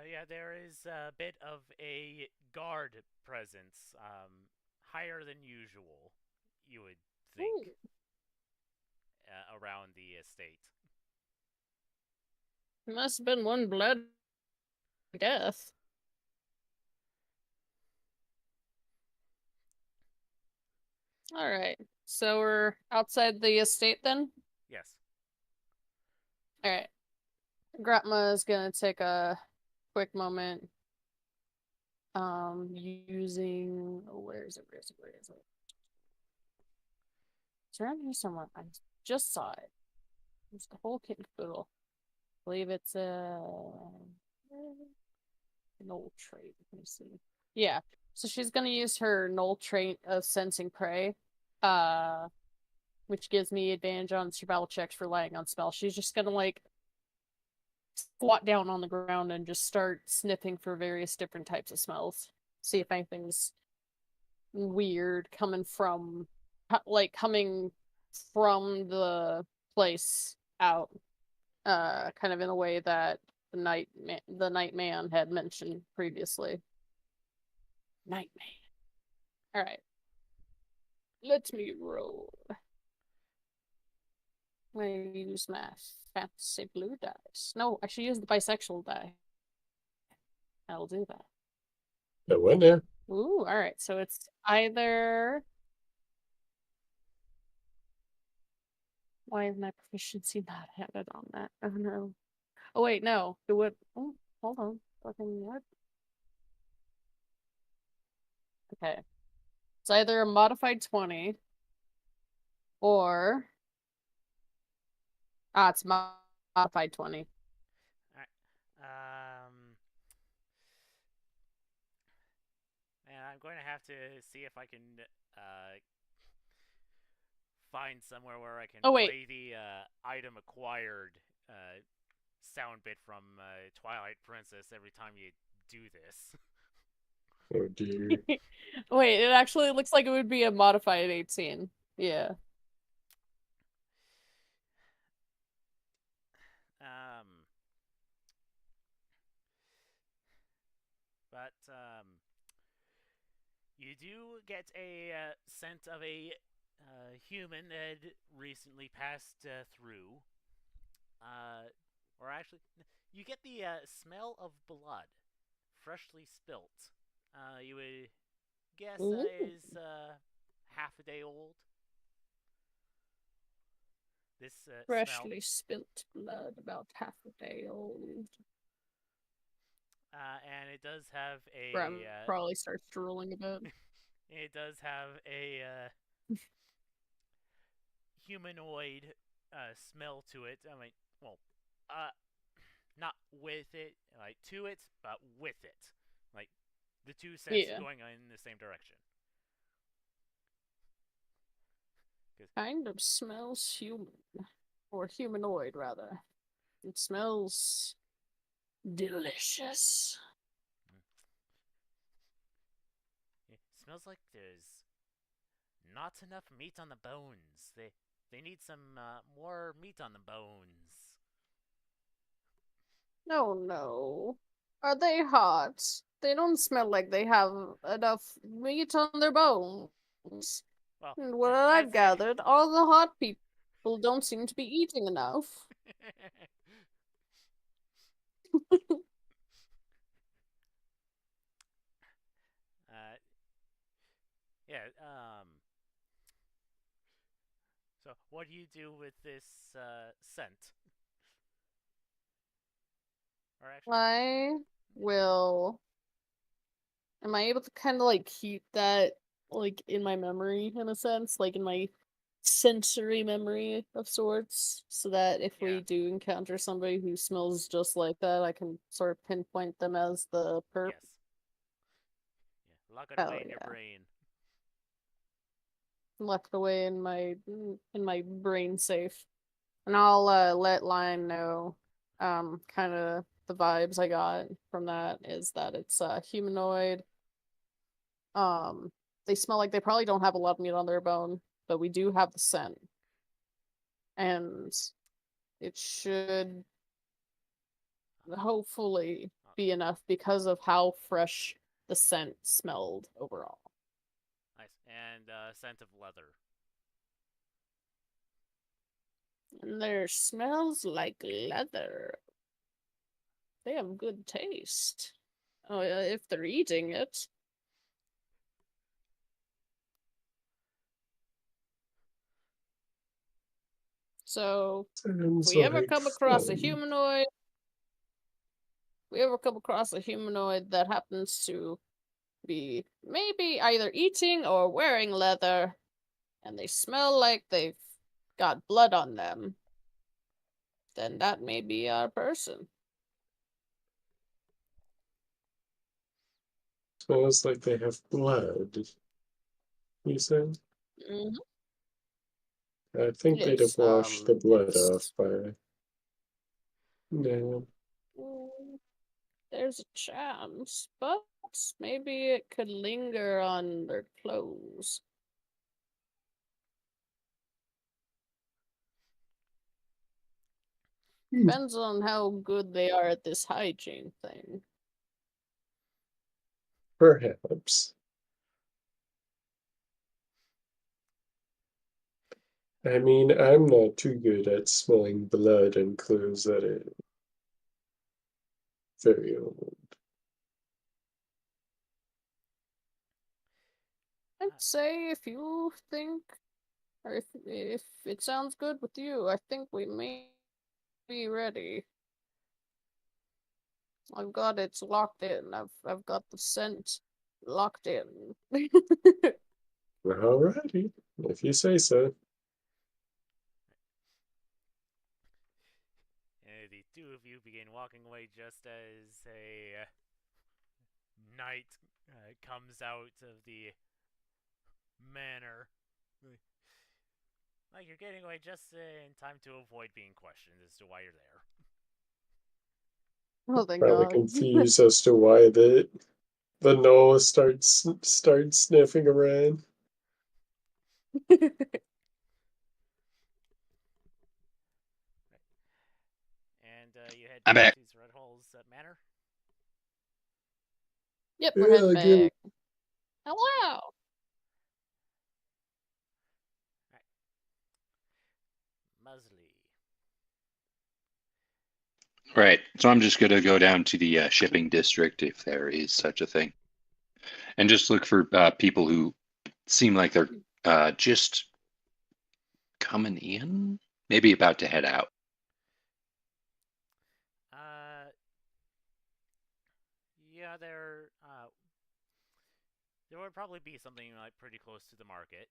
Yeah, there is a bit of a guard presence, higher than usual, you would think, Ooh, around the estate. must have been one blood death. All right. So we're outside the estate then? Yes. All right. Gratma is gonna take a quick moment. Using where is it? Where is it? Where is it? It's around here somewhere. I just saw it. It's the whole kit and caboodle. I believe it's an old trait. Let me see. Yeah. So she's gonna use her null trait of sensing prey, which gives me advantage on survival checks for lying on spell. She's just gonna like squat down on the ground and just start sniffing for various different types of smells. See if anything's weird coming from the place out, kind of in a way that the night man had mentioned previously. Night man. All right. Let me roll. I'm gonna use my fancy blue dice. No, I should use the bisexual die. I'll do that. That went there. Ooh, all right. So it's either. Why is my proficiency not added on that? Oh no. Oh wait, no. It would. Oh, hold on. Fucking what? Okay. It's either a modified 20 or it's modified 20. All right. And I'm going to have to see if I can find somewhere where I can Oh wait. play the item acquired sound bit from Twilight Princess every time you do this. Oh dear. Wait, it actually looks like it would be a modified 18. Yeah. You do get a scent of a human that recently passed through. Or actually, you get the smell of blood, freshly spilt. You would guess Ooh, is half a day old. This smell, freshly spilt blood, about half a day old. and it does have Bram a probably starts drooling a bit. it does have a humanoid smell to it. I mean, well, uh, not with it, like to it, but with it. Like the two scents Yeah, going in the same direction. 'Cause, kind of smells human. Or humanoid, rather. It smells delicious. it smells like there's not enough meat on the bones. They need some more meat on the bones. No, no. Are they hot? They don't smell like they have enough meat on their bones. Well, And what I've I'd say gathered, all the hot people don't seem to be eating enough. uh, yeah. So what do you do with this scent? Or actually, I will. Am I able to kind of like keep that like in my memory in a sense, like in my sensory memory of sorts, so that if yeah, we do encounter somebody who smells just like that, I can sort of pinpoint them as the perp? yes, yeah. Lock it Oh away in your yeah, brain. locked away in my brain safe, and I'll let Lion know. Kind of the vibes I got from that is that it's humanoid. Um, they smell like they probably don't have a lot of meat on their bone, but we do have the scent, and it should hopefully be enough because of how fresh the scent smelled overall. Nice. And scent of leather. And there smells like leather. They have good taste. Oh, yeah, if they're eating it. So, if Sounds we ever like come across a fun. humanoid, we ever come across a humanoid that happens to be maybe either eating or wearing leather, and they smell like they've got blood on them, then that may be our person. Smells like they have blood. You said? Mm-hmm. I think they'd have Yes, washed the blood off it's by now. mm, there's a chance, but maybe it could linger on their clothes. Hmm, Depends on how good they are at this hygiene thing. perhaps. I mean, I'm not too good at smelling blood and clothes that are very old. I'd say if you think, or if it sounds good with you, I think we may be ready. I've got it locked in. I've got the scent locked in. Alrighty, if you say so. And the two of you begin walking away just as a knight comes out of the manor. Like you're getting away just in time to avoid being questioned as to why you're there. Oh, thank Probably God. confused as to why the nose starts sniffing around. And you head I'm back back. to Red Hall's manor. Yep, we're Yeah, heading again, back. Hello. Right. So I'm just going to go down to the shipping district, if there is such a thing, and just look for people who seem like they're just coming in, maybe about to head out. Yeah, there would probably be something like pretty close to the market.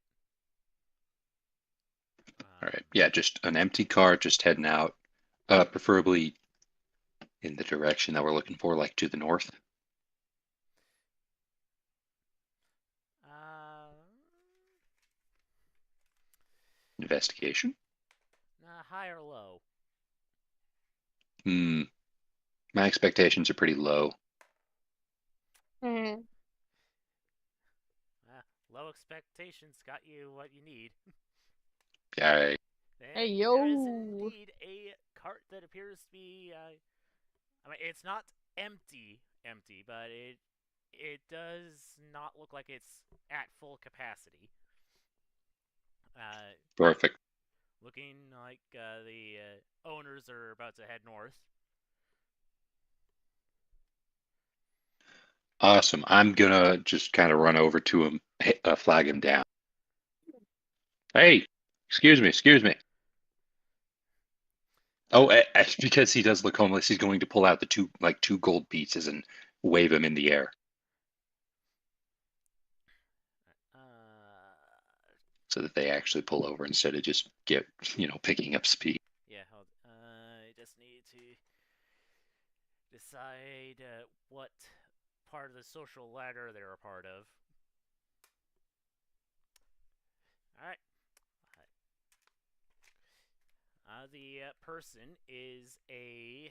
All right. Yeah, just an empty cart, just heading out, preferably in the direction that we're looking for, like to the north. Uh, Investigation. High or low? Hmm. My expectations are pretty low. Hmm. Low expectations got you what you need. Yeah. Hey, There is yo. indeed a cart that appears to be. I mean, it's not empty, but it does not look like it's at full capacity. Uh, Perfect. Looking like the owners are about to head north. Awesome. I'm gonna just kind of run over to him, flag him down. Hey, excuse me. Oh, because he does look homeless, he's going to pull out the two gold pieces and wave them in the air so that they actually pull over instead of just picking up speed. Yeah, I just need to decide what part of the social ladder they're a part of. All right. The person is a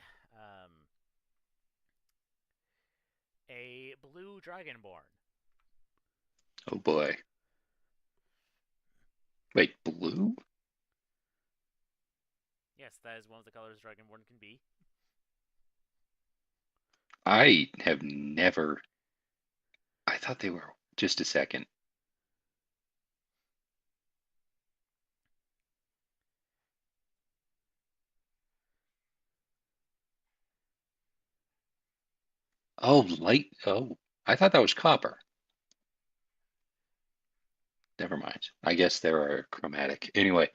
blue dragonborn. Oh boy. Wait, blue? Yes, that is one of the colors dragonborn can be. I have never. I thought they were. Just a second. Oh, light. Oh, I thought that was copper. Never mind. I guess there are chromatic. Anyway,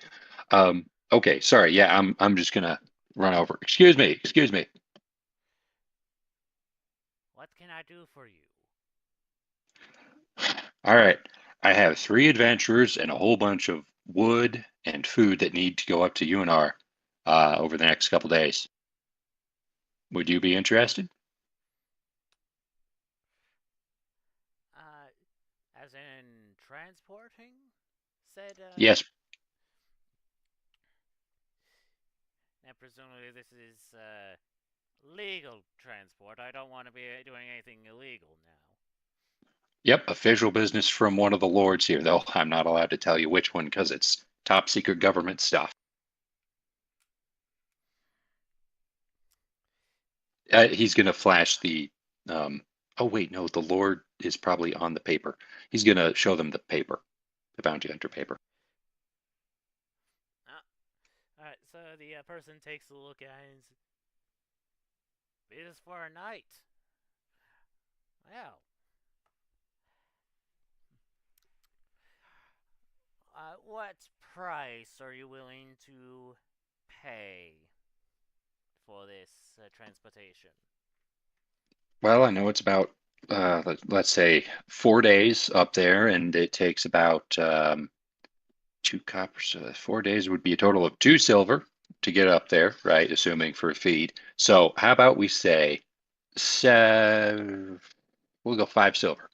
okay, sorry. Yeah, I'm just gonna run over. Excuse me. What can I do for you? All right. I have 3 adventurers and a whole bunch of wood and food that need to go up to UNR over the next couple days. Would you be interested? As in transporting? Said, Yes. and presumably this is, legal transport. I don't want to be doing anything illegal now. Yep. Official business from one of the lords here, though I'm not allowed to tell you which one because it's top secret government stuff. He's going to flash the. Oh, wait, no, the Lord is probably on the paper. He's going to show them the paper, the bounty hunter paper. Alright, so the person takes a look at it and says, it is for a night. Well, what price are you willing to pay for this transportation? Well, I know it's about, let's say, 4 days up there, and it takes about 2 coppers. 4 days would be a total of 2 silver to get up there, right? Assuming for a feed. So, how about we say, we'll go 5 silver.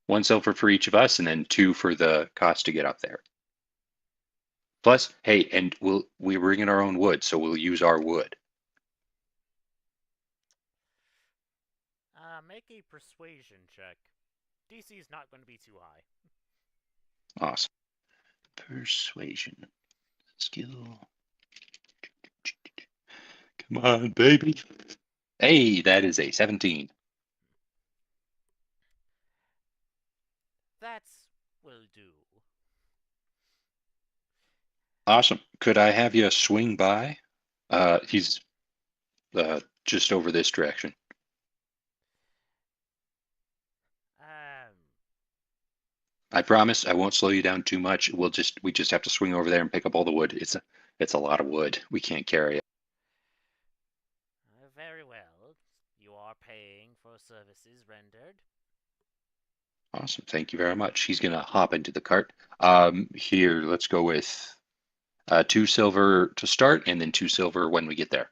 1 silver for each of us, and then 2 for the cost to get up there. Plus, hey, and we bring in our own wood, so we'll use our wood. Make a persuasion check. DC is not going to be too high. Awesome. Persuasion skill. Come on, baby. Hey, that is a 17. That will do. Awesome. Could I have you swing by? He's just over this direction. I promise I won't slow you down too much. We just have to swing over there and pick up all the wood. It's a lot of wood. We can't carry it. Very well. You are paying for services rendered. Awesome. Thank you very much. He's gonna hop into the cart. Here, let's go with 2 silver to start, and then 2 silver when we get there.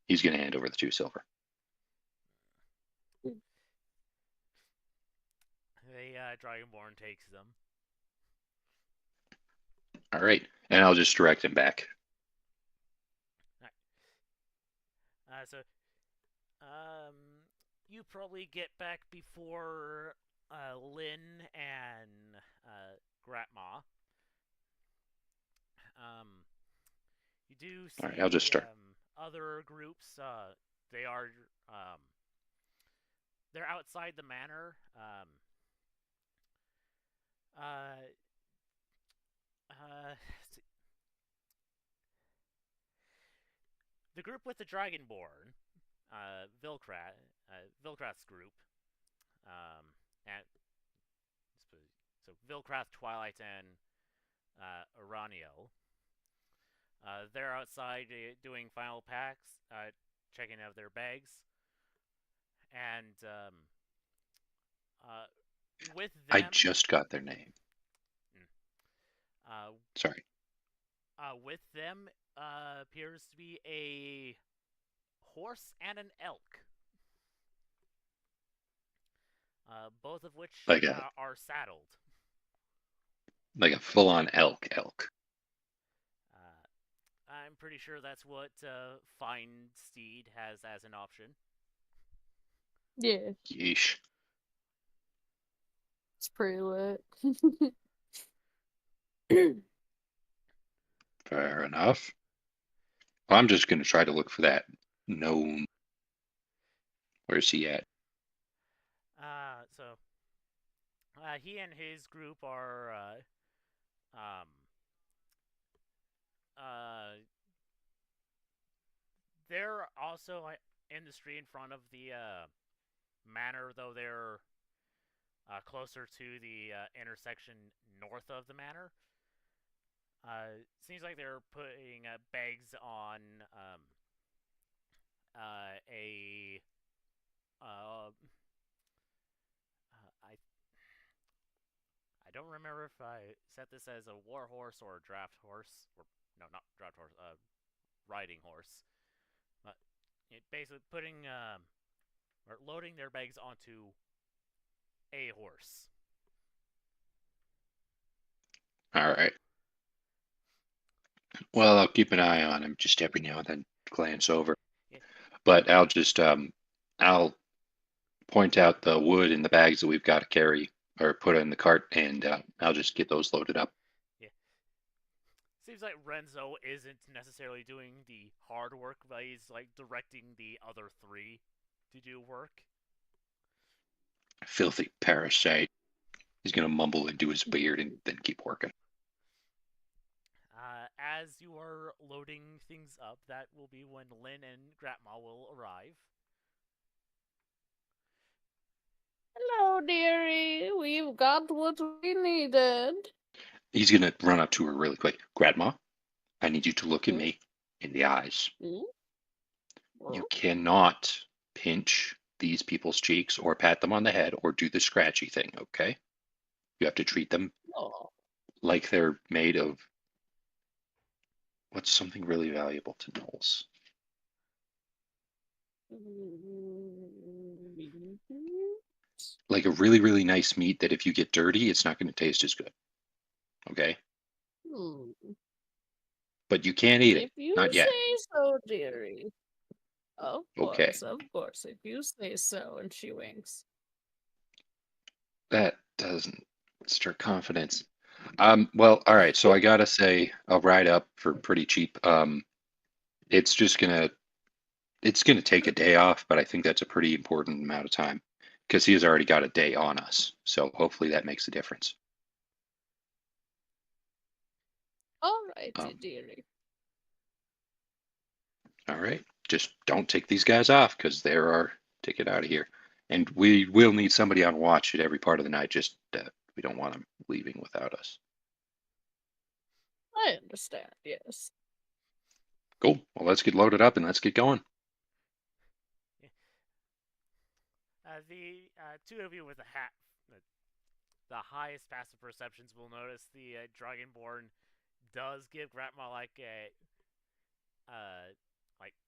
He's gonna hand over the 2 silver. The Dragonborn takes them. All right, and I'll just direct him back. So, you probably get back before Lynn and Gratma. You do see All right, I'll just start. other groups. They are they're outside the manor. The group with the Dragonborn, Vilkrat's group, and so Vilkrath, Twilight, and Aranio. They're outside doing final packs, checking out their bags, and with them, I just got their name. Sorry. With them appears to be a horse and an elk, both of which are saddled. Like a full-on elk. I'm pretty sure that's what Fine Steed has as an option. Yeah. Yeesh. It's pretty lit. Fair enough. Well, I'm just going to try to look for that gnome. Where's he at? So he and his group are they're also in the street in front of the manor, though they're closer to the intersection north of the manor. Seems like they're putting bags on I don't remember if I set this as a war horse or a draft horse, or no, not draft horse, riding horse. But basically putting or loading their bags onto a horse. All right. Well, I'll keep an eye on him just every now and then, glance over. Yeah. But I'll just I'll point out the wood in the bags that we've got to carry or put in the cart, and I'll just get those loaded up. Yeah. Seems like Renzo isn't necessarily doing the hard work, but he's like directing the other 3 to do work. Filthy parasite. He's gonna mumble into his beard and then keep working. As you are loading things up, that will be when Lynn and Gratma will arrive. Hello, dearie. We've got what we needed. He's gonna run up to her really quick. Grandma, I need you to look at me in the eyes. You cannot pinch these people's cheeks or pat them on the head or do the scratchy thing, okay? You have to treat them like they're made of what's something really valuable to gnolls? Like a really, really nice meat that if you get dirty, it's not going to taste as good. Okay? But you can't eat it. If you Not yet. say so, dearie. Of Okay. course. If you say so, and she winks. That doesn't stir confidence. Well, all right. So I gotta say, I'll ride up for pretty cheap. It's gonna take a day off, but I think that's a pretty important amount of time because he has already got a day on us. So hopefully that makes a difference. All right, dearie. All right. just don't take these guys off because they're our ticket out of here. And we will need somebody on watch at every part of the night. Just we don't want them leaving without us. I understand, yes. Cool. Well, let's get loaded up and let's get going. The two of you with the highest passive perceptions will notice the Dragonborn does give Gratma like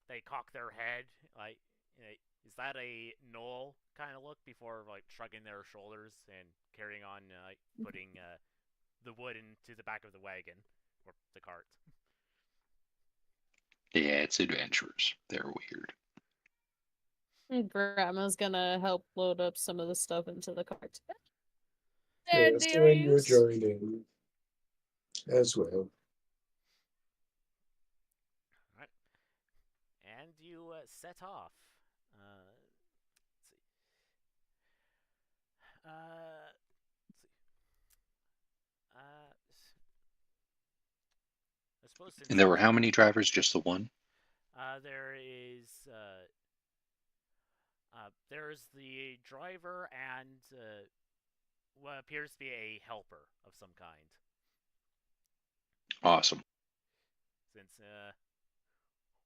they cock their head, like is that a knoll kind of look before like shrugging their shoulders and carrying on, like putting the wood into the back of the wagon or the cart. Yeah, it's adventurers. They're weird. Grandma's gonna help load up some of the stuff into the cart. Yes, and you're joining as well. Alright. And you set off. Let's see. I suppose since And there were how many drivers? Just the one? There's the driver and what appears to be a helper of some kind. Awesome. Since,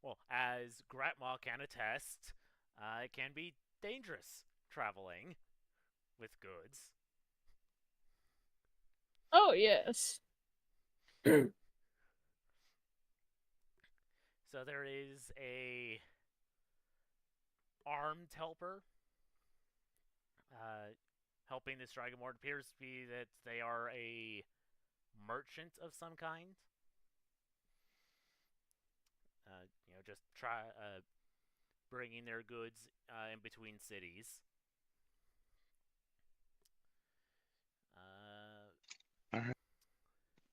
well, as Gratma can attest, it can be dangerous traveling with goods. Oh, yes. So there is a armed helper helping this Dragonborn. It appears to be that they are a merchant of some kind. Just try bringing their goods in between cities. All right.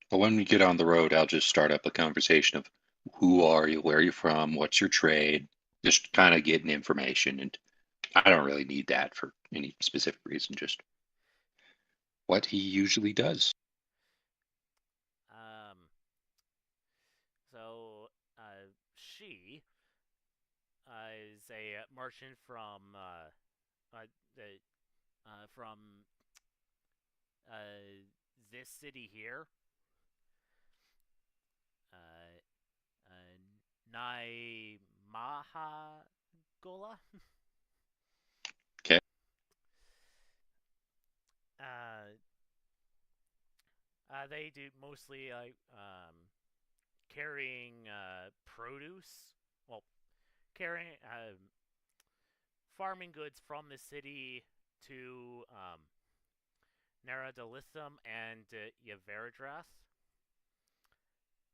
Well, when we get on the road, I'll just start up a conversation of who are you, where are you from, what's your trade, just kind of getting information. And I don't really need that for any specific reason, just what he usually does. So she is a merchant from this city here. Naimahagola. Okay. They do mostly carrying produce. Well, carrying farming goods from the city to Naradalithum and Yaveridrath,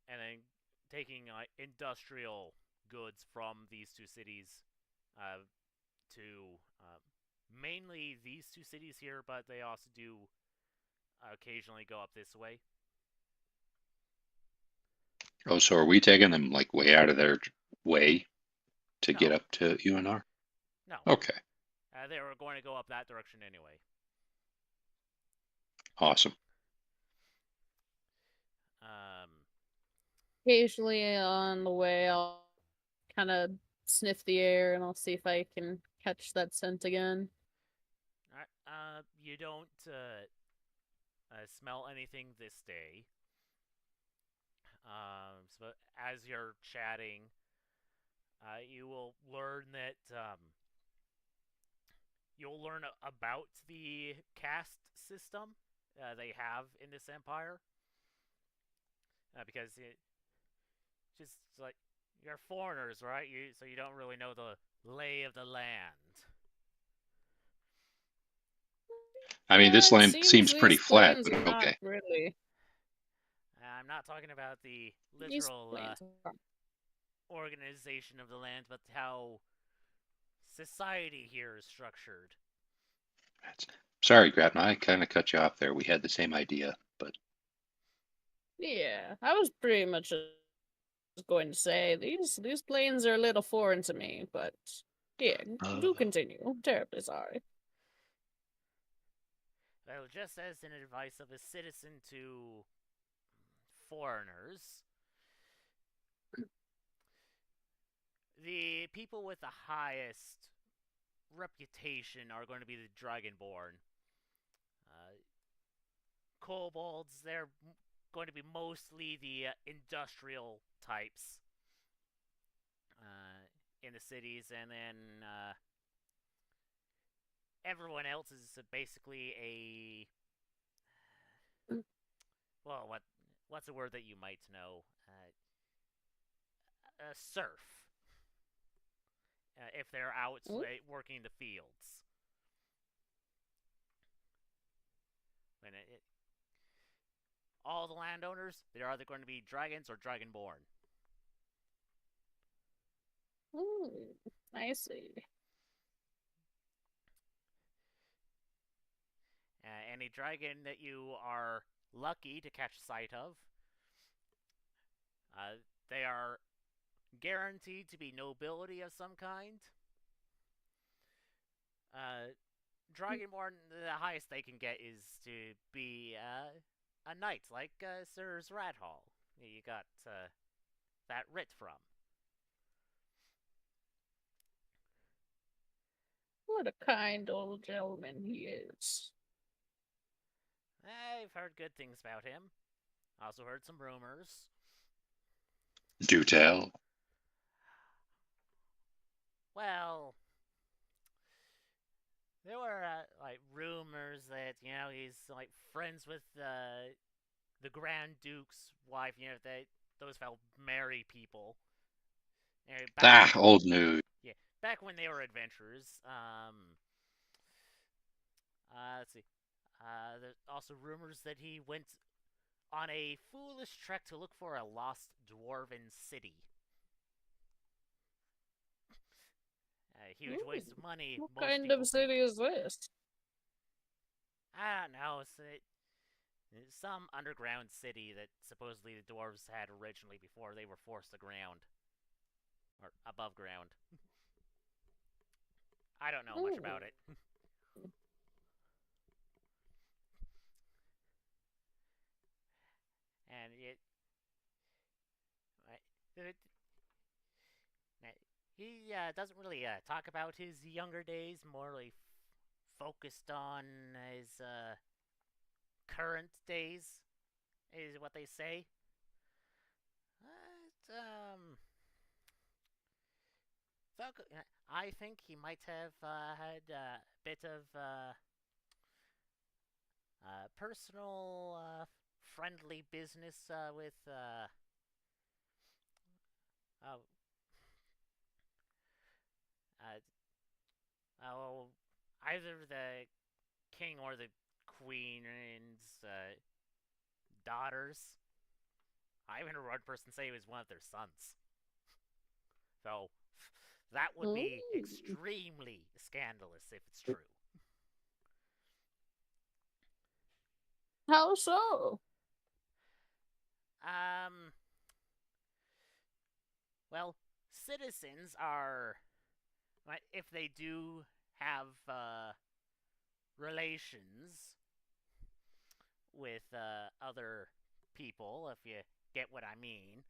and then taking industrial goods from these two cities to mainly these two cities here, but they also do occasionally go up this way. Oh, so are we taking them like way out of their way to get No. up to UNR? No. Okay. They were going to go up that direction anyway. Awesome. Occasionally on the way, I'll kind of sniff the air and I'll see if I can catch that scent again. Alright. You don't smell anything this day. So as you're chatting, you will learn that you'll learn about the caste system they have in this empire, because just like you're foreigners, right? So you don't really know the lay of the land. I mean, this It land seems pretty these flat, planes but are not okay. really. I'm not talking about the These literal planes are. organization of the land, but how society here is structured. Sorry, Gratna, I kind of cut you off there. We had the same idea, but Yeah, I was pretty much just going to say these planes are a little foreign to me, but yeah, do continue. I'm terribly sorry. Well, just as an advice of a citizen to foreigners, the people with the highest reputation are going to be the Dragonborn. Uh, Kobolds, they're going to be mostly the industrial types in the cities, and then everyone else is basically a well, what's a word that you might know? A serf. If they're out working the fields. When all the landowners, they're either going to be dragons or dragonborn. I see. Any dragon that you are lucky to catch sight of, they are guaranteed to be nobility of some kind. Dragonborn, the highest they can get is to be a knight, like Sir Radhall. You got that writ from. What a kind old gentleman he is. I've heard good things about him. Also heard some rumors. Do tell. Well, there were like rumors that he's like friends with the Grand Duke's wife. That those fell marry people. Old news. Yeah, back when they were adventurers. Let's see. There's also rumors that he went on a foolish trek to look for a lost dwarven city. A huge waste of money. What kind of city is this? I don't know. It's some underground city that supposedly the dwarves had originally before they were forced to ground. Or above ground. I don't know much about it. And he doesn't really talk about his younger days, more like focused on his current days, is what they say. I think he might have had a bit of personal friendly business with either the king or the queen's daughters. I even heard one person say it was one of their sons. So that would be extremely scandalous if it's true. How so? Well, citizens are, if they do have relations with other people, if you get what I mean,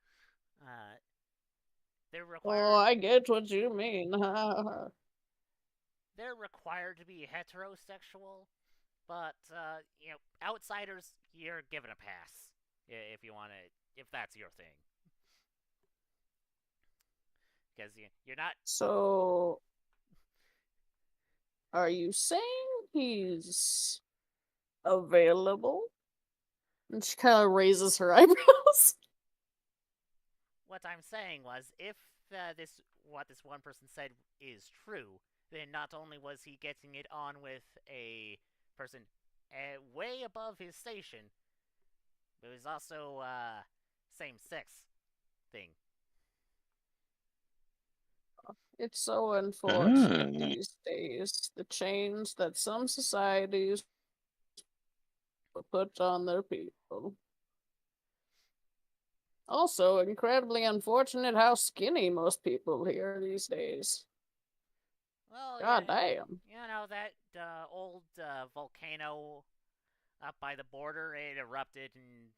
they're required. Oh, I get what you mean. They're required to be heterosexual, but outsiders, you're given a pass if you want to, if that's your thing. Because you're not. So, are you saying he's available? And she kind of raises her eyebrows. What I'm saying was, if what this one person said is true, then not only was he getting it on with a person way above his station, but it was also same-sex thing. It's so unfortunate these days, the chains that some societies put on their people. Also, incredibly unfortunate how skinny most people here these days. Well, God damn. That old volcano up by the border, it erupted and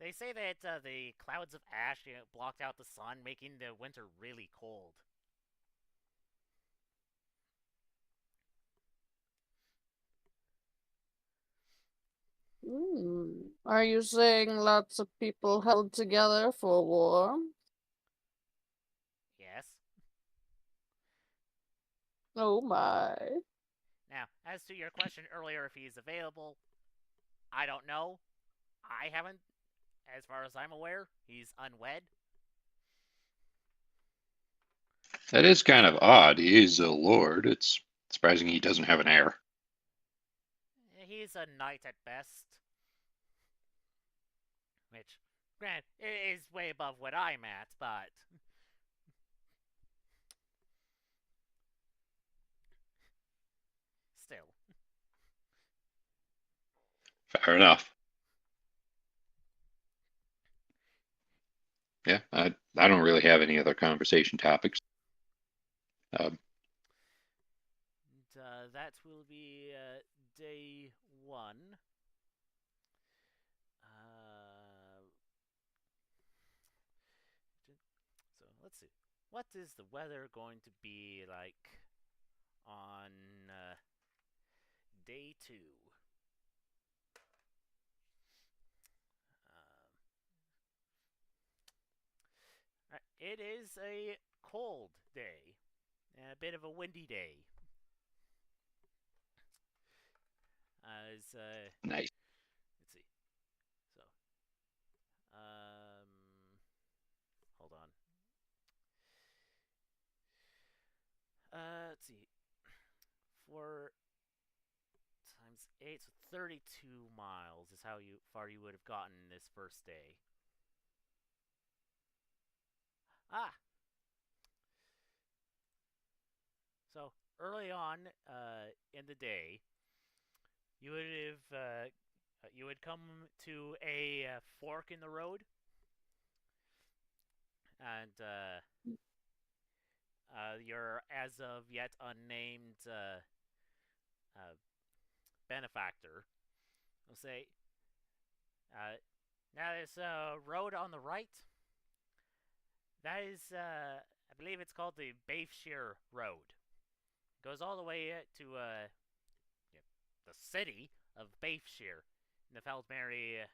They say that the clouds of ash blocked out the sun, making the winter really cold. Are you saying lots of people held together for war? Yes. Oh my. Now, as to your question earlier, if he's available, I don't know. I haven't, as far as I'm aware, he's unwed. That is kind of odd. He is a lord. It's surprising he doesn't have an heir. He's a knight at best. Which, granted, is way above what I'm at, but. Still. Fair enough. Yeah, I don't really have any other conversation topics. That will be day 1. So let's see. What is the weather going to be like on day 2? It is a cold day, a bit of a windy day. Nice. Let's see. So, hold on. Let's see. 4 times 8, so 32 miles is how far you would have gotten this first day. Ah! So, early on in the day, you would come to a fork in the road, and your as of yet unnamed benefactor will say, now there's a road on the right. That is, I believe it's called the Bayshire Road. It goes all the way to the city of Bayshire in the Feldmary,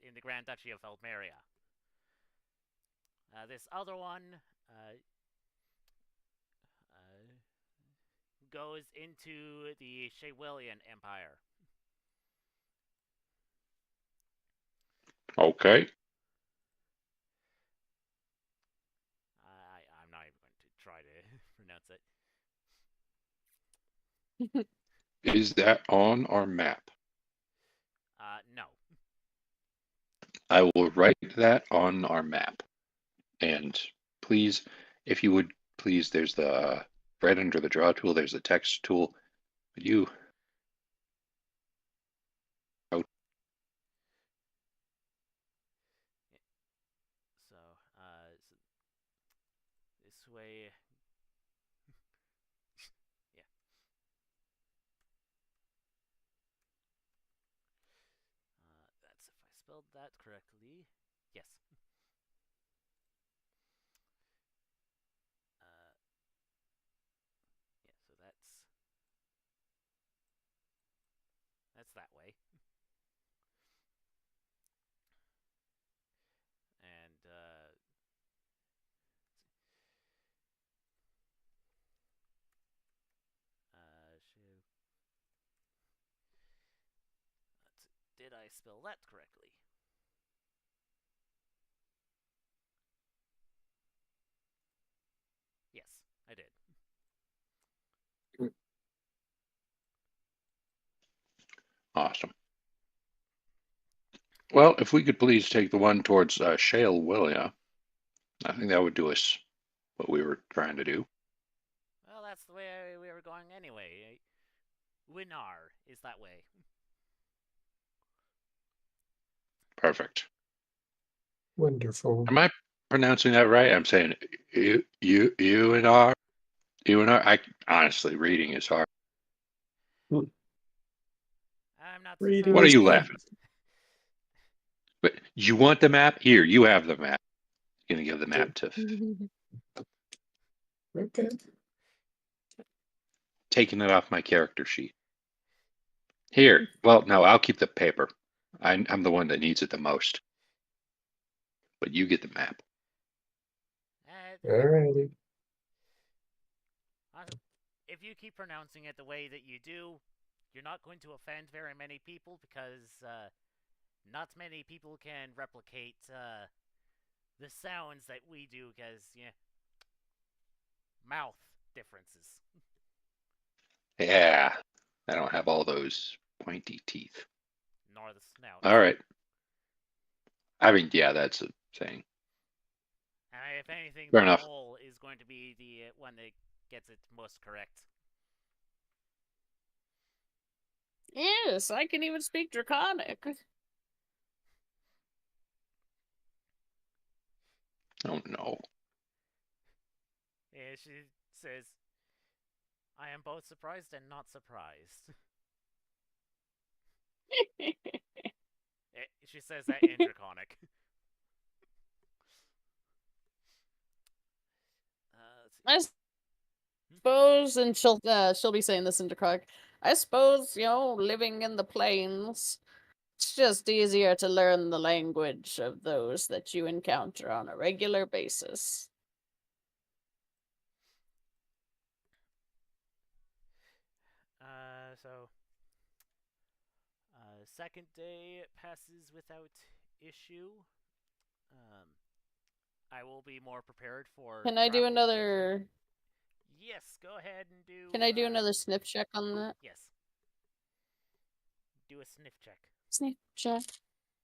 in the Grand Duchy of Feldmaria. This other one goes into the Shawilian Empire. Okay. I'm not even going to try to pronounce it. Is that on our map? No. I will write that on our map. And please, if you would, please, there's the right under the draw tool, there's the text tool. Would you? So, this way. Yeah. That's if I spelled that correctly. Yes. Yeah, so that's that way. And did I spell that correctly? Yes, I did. Awesome. Well, if we could please take the one towards Shale Willia, I think that would do us what we were trying to do. Well, that's the way we were going anyway. Winar is that way. Perfect. Wonderful. Am I pronouncing that right? I'm saying you and R. You and R. I honestly, reading is hard. I'm not Reading What are is surprised. you fun. laughing? But you want the map? Here, you have the map. Gonna give the map to Okay. taking it off my character sheet. Here. Well, no, I'll keep the paper. I'm the one that needs it the most. But you get the map. Alrighty. If you keep pronouncing it the way that you do, you're not going to offend very many people because not many people can replicate the sounds that we do because, yeah, mouth differences. Yeah. I don't have all those pointy teeth. Nor the snout. All right. I mean, yeah, that's a thing. If anything, Fair the enough. mole is going to be the one that gets it most correct. Yes, I can even speak Draconic. Oh no. Yeah, she says, I am both surprised and not surprised. She says that in Draconic. I suppose, and she'll be saying this in Draconic. I suppose, living in the plains, it's just easier to learn the language of those that you encounter on a regular basis. So, second day passes without issue. I will be more prepared for Can I do travel. another? Yes, go ahead and do. Can I do another sniff check on that? Yes. Do a sniff check. Sniff check.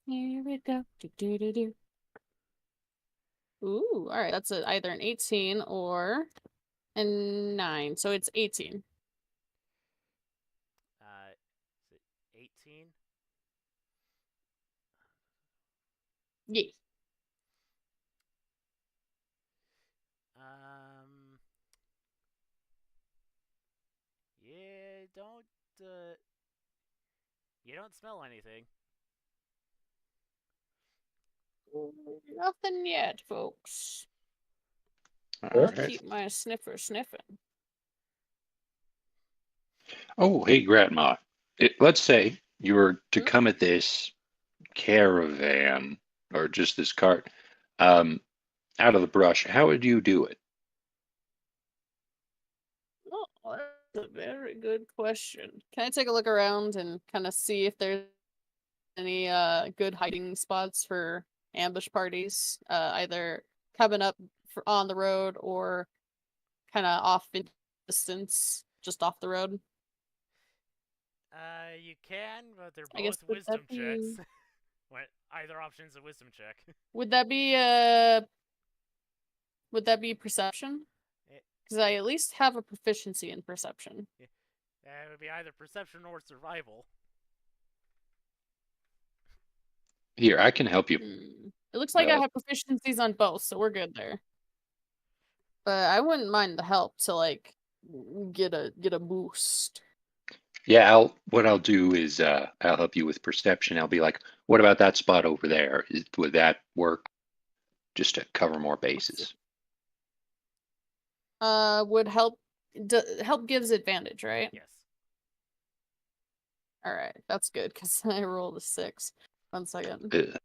Here we go. Do do do do. Ooh, all right. That's either an 18 or a 9, so it's 18. Is it 18? Yeah. Yeah, you don't smell anything. Nothing yet, folks. All I'll right. keep my sniffer sniffing. Oh, hey, Grandma. Let's say you were to come at this caravan or just this cart out of the brush. How would you do it? Oh, that's a very good question. Can I take a look around and kind of see if there's any good hiding spots for ambush parties? Either coming up on the road or kind of off in distance, just off the road. You can, but they're I guess both wisdom checks. Either option's a wisdom check. Would that be perception? Because I at least have a proficiency in perception. It would be either perception or survival. Here, I can help you. It looks like I have proficiencies on both, so we're good there. But I wouldn't mind the help to get a boost. Yeah, what I'll do is I'll help you with perception. I'll be like, what about that spot over there? Would that work? Just to cover more bases. Would help. Help gives advantage, right? Yes. All right, that's good because I rolled a 6. 1 second. Ugh.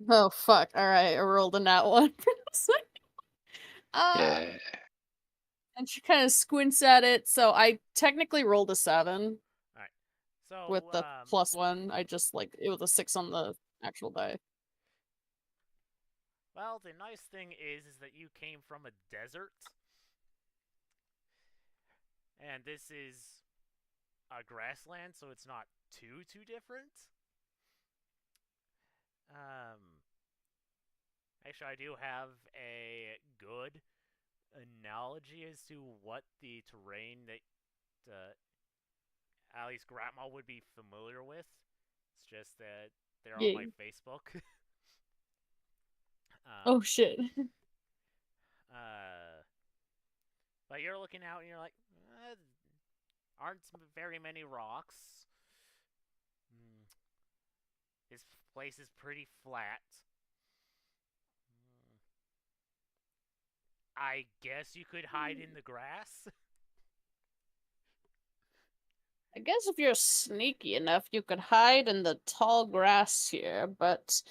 Oh fuck! All right, I rolled a nat 1 for a second. Yeah. And she kind of squints at it. So I technically rolled a 7. All right. So with the +1, I just it was a 6 on the actual die. Well, the nice thing is that you came from a desert, and this is a grassland, so it's not too different. Actually, I do have a good analogy as to what the terrain that at least Grandma would be familiar with. It's just that they're on my Facebook. Oh shit. But you're looking out and you're like, aren't very many rocks. This place is pretty flat. I guess you could hide in the grass. I guess if you're sneaky enough, you could hide in the tall grass here, but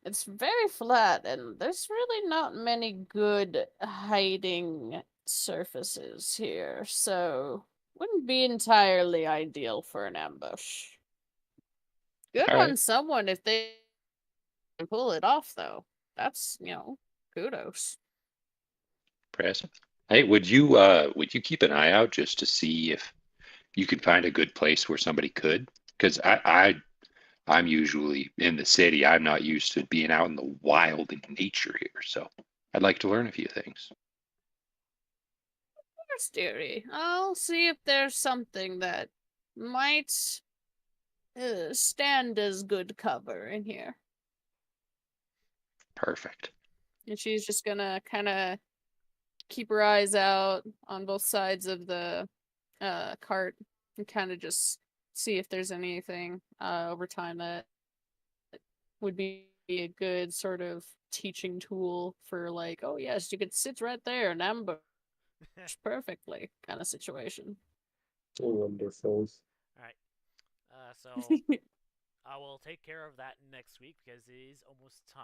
it's very flat, and there's really not many good hiding surfaces here, so wouldn't be entirely ideal for an ambush. Good All on right. someone if they can pull it off, though. That's, kudos. Impressive. Hey, would you keep an eye out just to see if you could find a good place where somebody could? Because I'm usually in the city. I'm not used to being out in the wild in nature here, so I'd like to learn a few things. Of course, dearie. I'll see if there's something that might stand as good cover in here. Perfect. And she's just gonna kind of keep her eyes out on both sides of the cart and kind of just see if there's anything over time that would be a good sort of teaching tool for, like, oh yes, you could sit right there and ambush perfectly kind of situation. Wonderful. Alright. So I will take care of that next week because it is almost time.